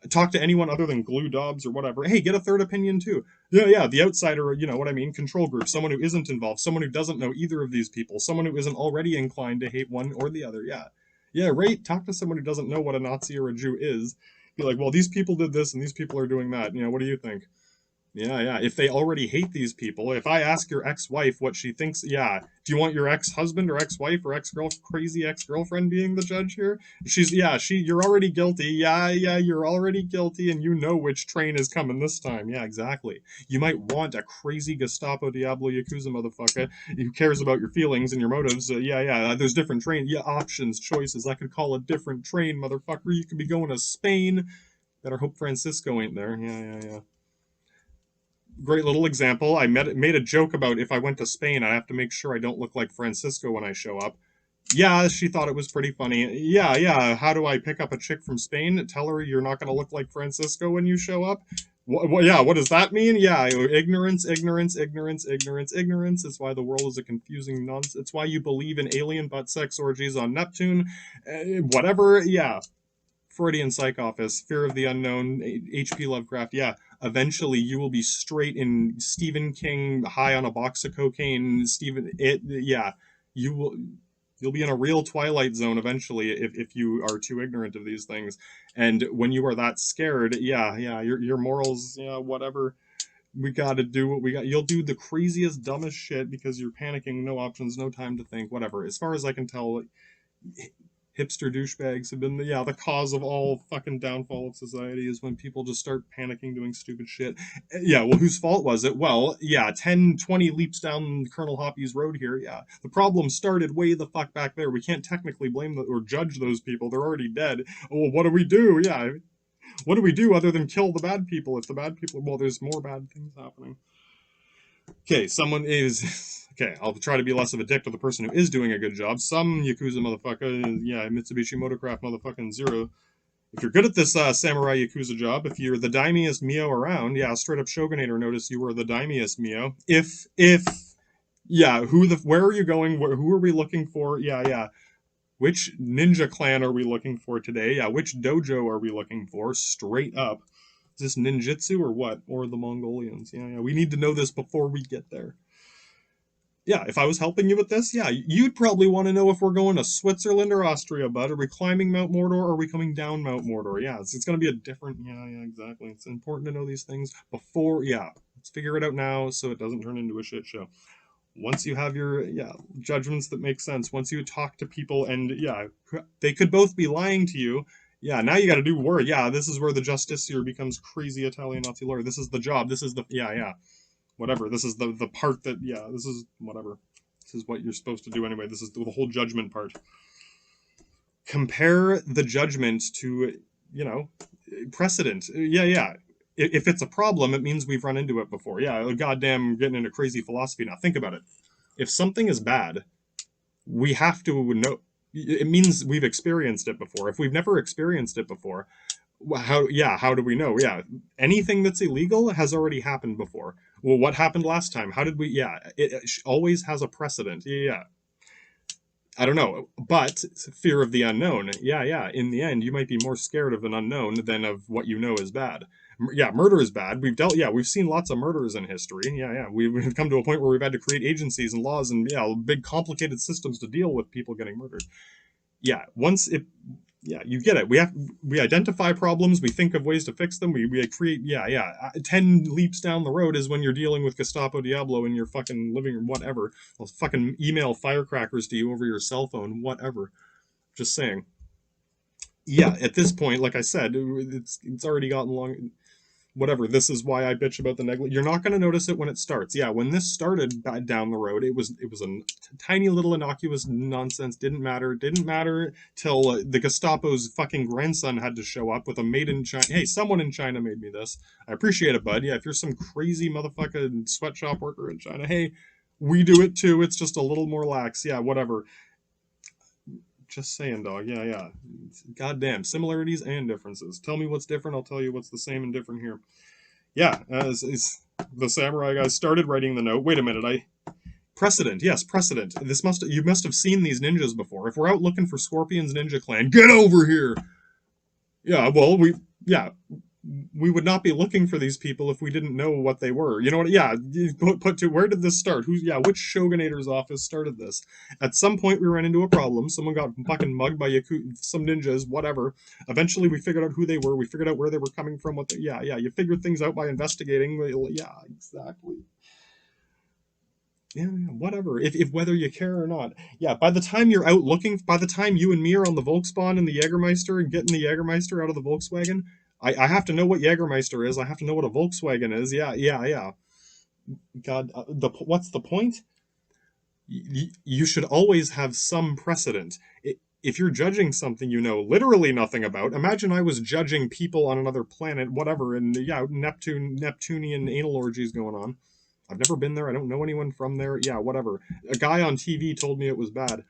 talk to anyone other than glue dobs or whatever. Hey, get a third opinion too. Yeah, yeah, the outsider, you know what I mean? Control group, someone who isn't involved, someone who doesn't know either of these people, someone who isn't already inclined to hate one or the other. Yeah. Yeah, right. Talk to someone who doesn't know what a Nazi or a Jew is. Be like, well, these people did this and these people are doing that. What do you think? Yeah, yeah. If they already hate these people, if I ask your ex-wife what she thinks, yeah, do you want your ex-husband or ex-wife or crazy ex-girlfriend being the judge here? You're already guilty. Yeah, yeah, you're already guilty, and you know which train is coming this time. Yeah, exactly. You might want a crazy Gestapo Diablo Yakuza motherfucker who cares about your feelings and your motives. Yeah, yeah. There's different train, yeah, options, choices. I could call a different train, motherfucker. You could be going to Spain. Better hope Francisco ain't there. Yeah, yeah, yeah. Great little example. Made a joke about if I went to Spain, I have to make sure I don't look like Francisco when I show up. Yeah, she thought it was pretty funny. Yeah, yeah. How do I pick up a chick from Spain? Tell her you're not going to look like Francisco when you show up. Yeah, what does that mean? Yeah, ignorance, ignorance, ignorance, ignorance, ignorance. It's why the world is a confusing nonsense. It's why you believe in alien butt sex orgies on Neptune. Whatever. Yeah, Freudian psych office, fear of the unknown, H.P. Lovecraft. Yeah, eventually you will be straight in Stephen King, high on a box of cocaine. Yeah, you will. You'll be in a real Twilight Zone eventually if you are too ignorant of these things. And when you are that scared, yeah, yeah, your morals, yeah, whatever. We got to do what we got. You'll do the craziest, dumbest shit because you're panicking, no options, no time to think, whatever. As far as I can tell, hipster douchebags have been the cause of all fucking downfall of society is when people just start panicking doing stupid shit. Yeah, well, whose fault was it? Well, yeah, 10, 20 leaps down Colonel Hoppy's road here. Yeah, the problem started way the fuck back there. We can't technically blame or judge those people. They're already dead. Well, what do we do? Yeah, what do we do other than kill the bad people? If the bad people, well, there's more bad things happening. Okay, someone is. Okay, I'll try to be less of a dick to the person who is doing a good job. Some Yakuza motherfucker, yeah, Mitsubishi Motorcraft motherfucking Zero. If you're good at this samurai Yakuza job, if you're the daimiest Mio around, yeah, straight up Shogunator noticed you were the daimiest Mio. Yeah, where are you going? Who are we looking for? Yeah. Which ninja clan are we looking for today? Yeah, which dojo are we looking for? Straight up. Is this ninjutsu or what? Or the Mongolians? Yeah. We need to know this before we get there. Yeah, if I was helping you with this, yeah, you'd probably want to know if we're going to Switzerland or Austria, bud. Are we climbing Mount Mordor or are we coming down Mount Mordor? Yeah, it's going to be a different. Yeah, exactly. It's important to know these things before. Yeah, let's figure it out now so it doesn't turn into a shit show. Once you have your judgments that make sense, once you talk to people and they could both be lying to you. Yeah, now you got to do work. Yeah, this is where the justiciar becomes crazy Italian Nazi lawyer. This is the job. This is the whatever. This is the part that this is whatever. This is what you're supposed to do anyway. This is the whole judgment part. Compare the judgment to precedent. Yeah. If it's a problem, it means we've run into it before. Yeah, goddamn getting into crazy philosophy now. Think about it. If something is bad, we have to know. It means we've experienced it before. If we've never experienced it before, how do we know? Yeah, anything that's illegal has already happened before. Well, what happened last time? How did we? Yeah, it always has a precedent. Yeah. I don't know, but fear of the unknown. Yeah. In the end, you might be more scared of an unknown than of what you know is bad. Yeah, murder is bad. We've seen lots of murders in history. Yeah. We've come to a point where we've had to create agencies and laws and big complicated systems to deal with people getting murdered. Yeah, you get it. We identify problems. We think of ways to fix them. We create. 10 leaps down the road is when you're dealing with Gestapo Diablo in your fucking living room, whatever. I'll fucking email firecrackers to you over your cell phone, whatever. Just saying. Yeah, at this point, like I said, it's already gotten long. Whatever. This is why I bitch about the negligence. You're not going to notice it when it starts. Yeah, when this started down the road, it was a tiny little innocuous nonsense. Didn't matter till the Gestapo's fucking grandson had to show up with a made in China. Hey, someone in China made me this. I appreciate it, bud. Yeah, if you're some crazy motherfucking sweatshop worker in China, hey, we do it too. It's just a little more lax. Yeah, whatever. Just saying, dog. Yeah. Goddamn. Similarities and differences. Tell me what's different. I'll tell you what's the same and different here. Yeah, as the samurai guy started writing the note. Wait a minute. Precedent. Yes, precedent. You must have seen these ninjas before. If we're out looking for Scorpion's Ninja Clan, get over here. Yeah, well, we would not be looking for these people if we didn't know what they were. You know what? Yeah, where did this start? Which shogunator's office started this? At some point, we ran into a problem. Someone got fucking mugged by some ninjas, whatever. Eventually, we figured out who they were. We figured out where they were coming from. You figured things out by investigating. Yeah, exactly. Yeah, whatever. If whether you care or not. Yeah, by the time you're out looking, by the time you and me are on the Volksbahn and the Jägermeister and getting the Jägermeister out of the Volkswagen, I have to know what Jägermeister is. I have to know what a Volkswagen is. Yeah. God, what's the point? You should always have some precedent. If you're judging something you know literally nothing about, imagine I was judging people on another planet, whatever, and Neptunian anal orgies going on. I've never been there. I don't know anyone from there. Yeah, whatever. A guy on TV told me it was bad.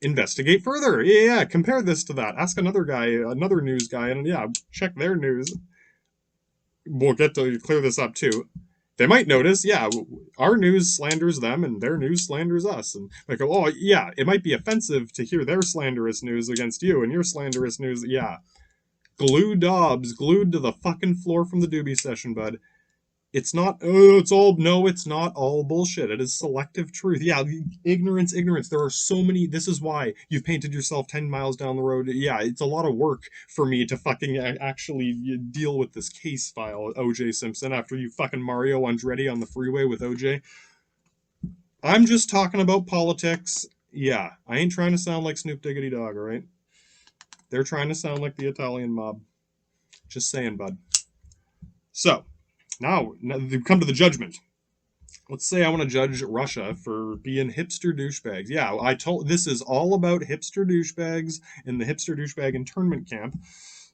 Investigate further. Yeah. Compare this to that. Ask another guy, another news guy, and check their news. We'll get to clear this up too. They might notice, our news slanders them and their news slanders us. And they go, oh, yeah, it might be offensive to hear their slanderous news against you and your slanderous news. Yeah. Glue Dobbs, glued to the fucking floor from the doobie session, bud. It's not, it's not all bullshit. It is selective truth. Yeah, ignorance. There are so many, this is why you've painted yourself 10 miles down the road. Yeah, it's a lot of work for me to fucking actually deal with this case file, O.J. Simpson, after you fucking Mario Andretti on the freeway with O.J. I'm just talking about politics Yeah, I ain't trying to sound like Snoop Diggity Dogg, all right? They're trying to sound like the Italian mob. Just saying, bud. So, now we've come to the judgment. Let's say I want to judge Russia for being hipster douchebags. Yeah, I told this is all about hipster douchebags in the hipster douchebag internment camp.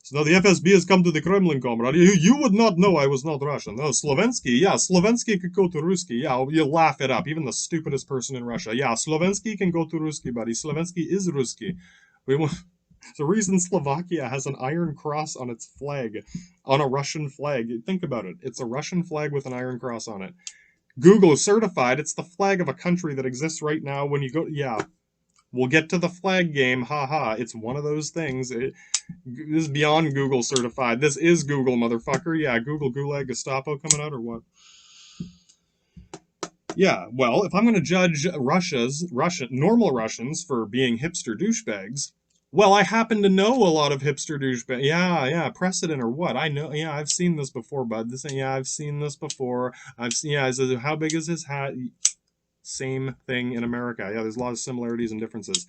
So now the FSB has come to the Kremlin, comrade. You would not know I was not Russian. No, Slovensky, yeah, Slovensky could go to Ruski. Yeah, you laugh it up. Even the stupidest person in Russia. Yeah, Slovensky can go to Ruski, buddy. Slovensky is Ruski. We want, the reason Slovakia has an iron cross on its flag, on a Russian flag. Think about it. It's a Russian flag with an iron cross on it. Google certified. It's the flag of a country that exists right now. When you go, yeah, we'll get to the flag game. Haha. It's one of those things. This is beyond Google certified. This is Google, motherfucker. Yeah, Google Gulag Gestapo coming out or what? Yeah, well, if I'm going to judge normal Russians for being hipster douchebags, well, I happen to know a lot of hipster douchebags. Yeah, precedent or what? I know. Yeah, I've seen this before, bud. I've seen this before. I've seen. Yeah, how big is his hat? Same thing in America. Yeah, there's a lot of similarities and differences.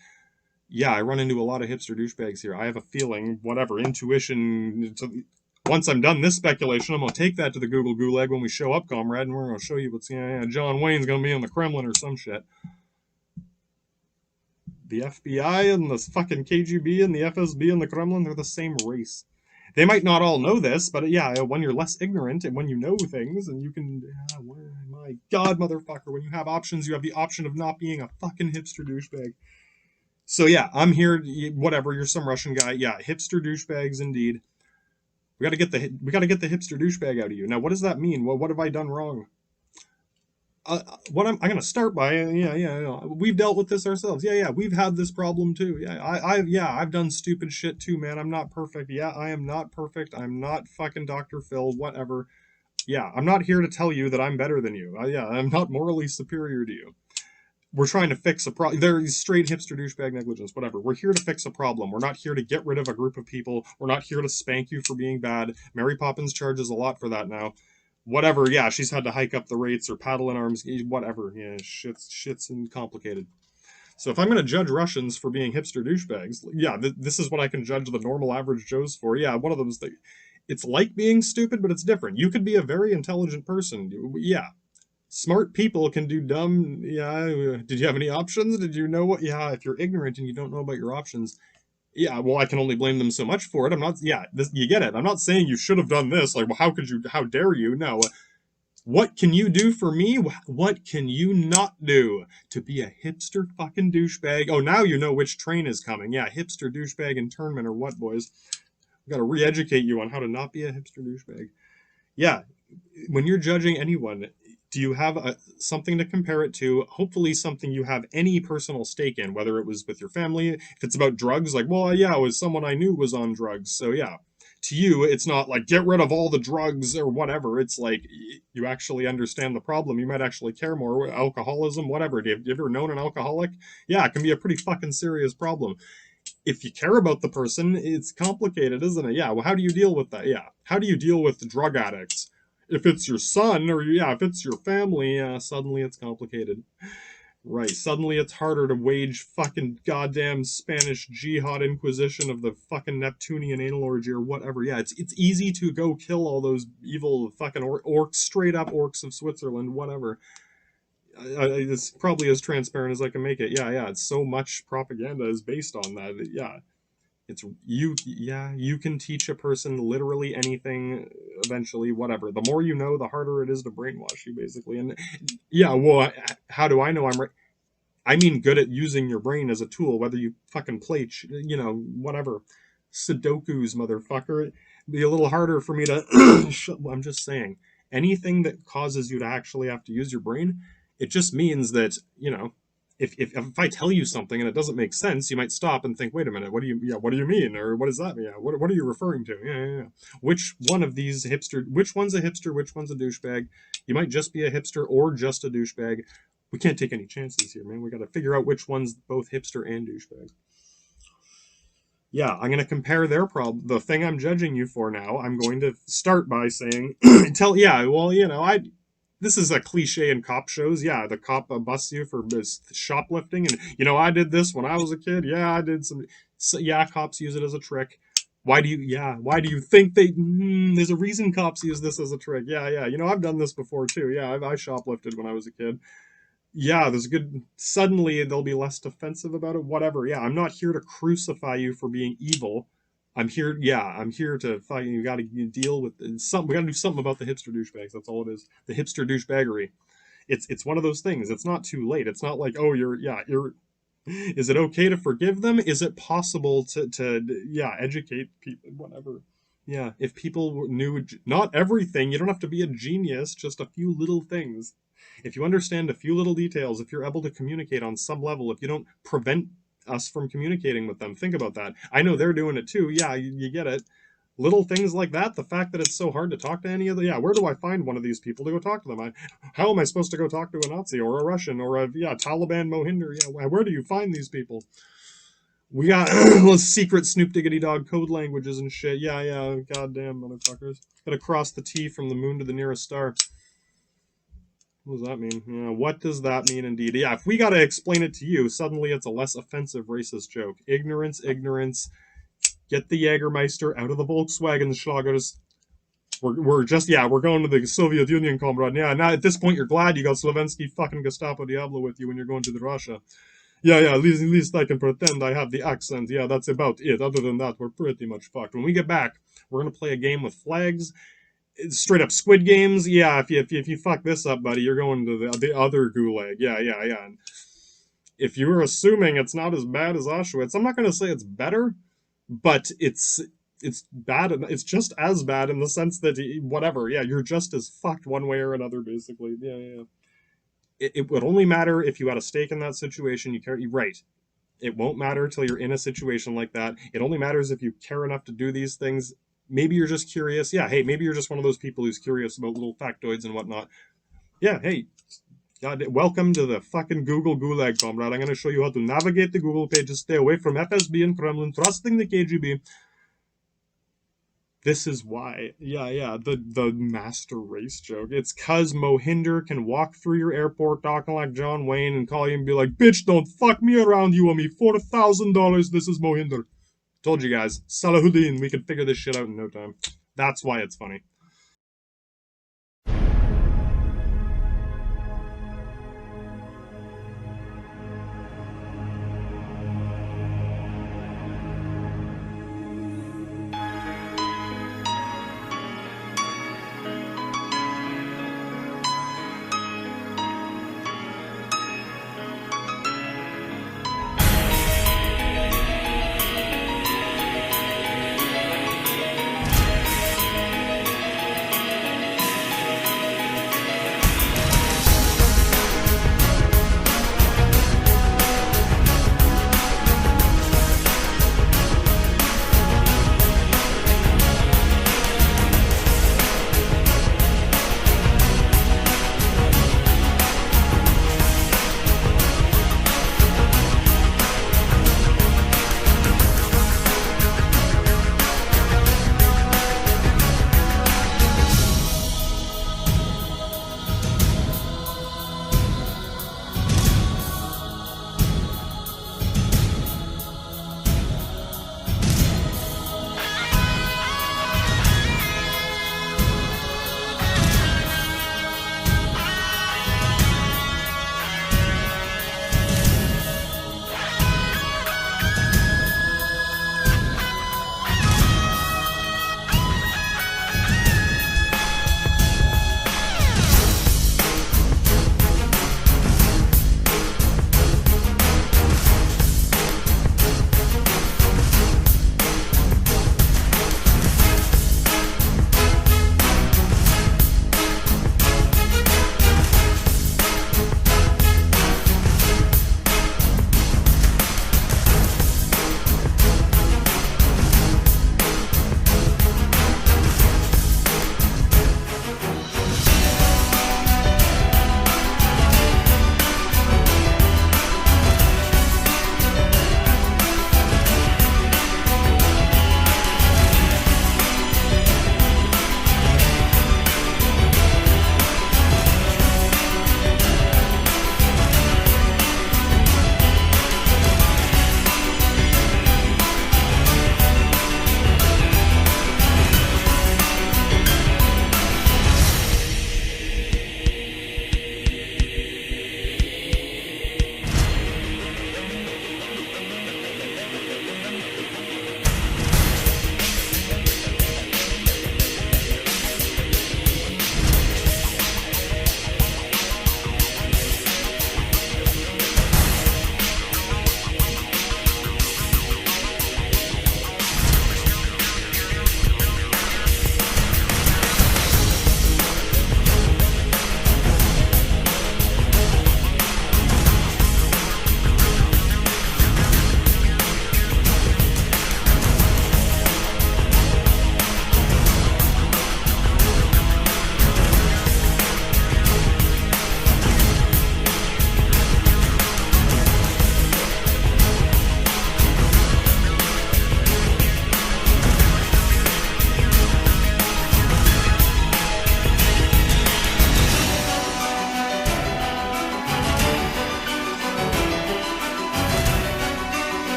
Yeah, I run into a lot of hipster douchebags here. I have a feeling, whatever, intuition. Once I'm done this speculation, I'm going to take that to the Google Gulag when we show up, comrade, and we're going to show you what's, John Wayne's going to be in the Kremlin or some shit. The FBI and the fucking KGB and the FSB and the Kremlin, they're the same race. They might not all know this, but yeah, when you're less ignorant and when you know things and you can, my God, motherfucker, when you have options, you have the option of not being a fucking hipster douchebag. So yeah, I'm here, whatever, you're some Russian guy. Yeah, hipster douchebags indeed. We got to get the hipster douchebag out of you. Now, what does that mean? Well, what have I done wrong? What I'm going to start by, we've dealt with this ourselves. Yeah, we've had this problem too. Yeah, I've done stupid shit too, man. I'm not perfect. Yeah, I am not perfect. I'm not fucking Dr. Phil, whatever. Yeah, I'm not here to tell you that I'm better than you. I'm not morally superior to you. We're trying to fix a problem. They're straight hipster douchebag negligence, whatever. We're here to fix a problem. We're not here to get rid of a group of people. We're not here to spank you for being bad. Mary Poppins charges a lot for that now. Whatever, yeah, she's had to hike up the rates or paddle in arms, whatever. Yeah, shit's and complicated. So if I'm going to judge Russians for being hipster douchebags, yeah, this is what I can judge the normal average Joes for. Yeah, one of those things. It's like being stupid, but it's different. You could be a very intelligent person. Yeah, smart people can do dumb. Yeah, did you have any options? Did you know what? Yeah, if you're ignorant and you don't know about your options, yeah, well, I can only blame them so much for it. I'm not. Yeah, you get it. I'm not saying you should have done this. Like, well, how could you? How dare you? No. What can you do for me? What can you not do to be a hipster fucking douchebag? Oh, now you know which train is coming. Yeah, hipster douchebag internment or what, boys? I've got to re-educate you on how to not be a hipster douchebag. Yeah, when you're judging anyone, do you have something to compare it to? Hopefully something you have any personal stake in, whether it was with your family. If it's about drugs, like, well, yeah, it was someone I knew was on drugs. So yeah, to you, it's not like get rid of all the drugs or whatever. It's like you actually understand the problem. You might actually care more. Alcoholism, whatever. Have you ever known an alcoholic? Yeah, it can be a pretty fucking serious problem. If you care about the person, it's complicated, isn't it? Yeah, well, how do you deal with that? Yeah, how do you deal with drug addicts? If it's your son or if it's your family, suddenly it's complicated. Right, suddenly it's harder to wage fucking goddamn Spanish jihad inquisition of the fucking Neptunian anal orgy or whatever. Yeah, it's easy to go kill all those evil fucking orcs, straight up orcs of Switzerland, whatever. It's probably as transparent as I can make it. Yeah, it's so much propaganda is based on that. Yeah, it's you. Yeah, you can teach a person literally anything eventually, whatever. The more you know, the harder it is to brainwash you, basically. And yeah, well, how do I know I'm right? I mean, good at using your brain as a tool, whether you fucking play, whatever. Sudokus, motherfucker. It'd be a little harder for me to. I'm just saying. Anything that causes you to actually have to use your brain, it just means that, if I tell you something and it doesn't make sense, you might stop and think, wait a minute, what do you mean? Or what does that mean? Yeah, what are you referring to? Yeah. Which one of these which one's a hipster, which one's a douchebag? You might just be a hipster or just a douchebag. We can't take any chances here, man. We got to figure out which one's both hipster and douchebag. Yeah, I'm going to compare their problem. The thing I'm judging you for now, I'm going to start by saying, This is a cliche in cop shows. Yeah, the cop busts you for shoplifting, and I did this when I was a kid. Yeah, I did some. So, yeah, cops use it as a trick. Why do you? Yeah, why do you think they? There's a reason cops use this as a trick. Yeah, yeah. I've done this before too. Yeah, I shoplifted when I was a kid. Yeah, there's good. Suddenly they'll be less defensive about it. Whatever. Yeah, I'm not here to crucify you for being evil. I'm here. Yeah, I'm here to fight. You got to deal with some. We got to do something about the hipster douchebags. That's all it is. The hipster douchebaggery. It's one of those things. It's not too late. It's not like, oh, you're. Is it okay to forgive them? Is it possible to educate people? Whatever. Yeah, if people knew not everything, you don't have to be a genius. Just a few little things. If you understand a few little details, if you're able to communicate on some level, if you don't prevent us from communicating with them, think about that. I know they're doing it too. Yeah, you get it. Little things like that. The fact that it's so hard to talk to any of the where do I find one of these people to go talk to them? How am I supposed to go talk to a Nazi or a Russian or a Taliban Mohinder? Yeah, where do you find these people? We got secret Snoop Diggity Dog code languages and shit. Yeah, yeah, goddamn motherfuckers. Gotta cross the T from the moon to the nearest star. What does that mean? Yeah, what does that mean indeed? Yeah, if we gotta explain it to you, suddenly it's a less offensive racist joke. Ignorance, ignorance. Get the Jägermeister out of the Volkswagen Schlagers. We're going to the Soviet Union, comrade. Yeah, now at this point you're glad you got Slovensky fucking Gestapo Diablo with you when you're going to the Russia. Yeah, at least I can pretend I have the accent. Yeah, that's about it. Other than that, we're pretty much fucked. When we get back, we're gonna play a game with flags. Straight up Squid Games. Yeah, if you fuck this up, buddy, you're going to the other gulag. Yeah. And if you were assuming it's not as bad as Auschwitz, I'm not gonna say it's better, but it's bad. It's just as bad in the sense that whatever. Yeah, you're just as fucked one way or another, basically. Yeah. It would only matter if you had a stake in that situation. You care, right? It won't matter till you're in a situation like that. It only matters if you care enough to do these things. Maybe you're just curious. Yeah, hey, maybe you're just one of those people who's curious about little factoids and whatnot. Yeah, hey, God, welcome to the fucking Google Gulag, comrade. I'm going to show you how to navigate the Google pages, stay away from FSB and Kremlin, trusting the KGB. This is why. Yeah, the master race joke. It's cause Mohinder can walk through your airport talking like John Wayne and call you and be like, bitch, don't fuck me around, you owe me $4,000, this is Mohinder. Told you guys, Salahuddin, we could figure this shit out in no time. That's why it's funny.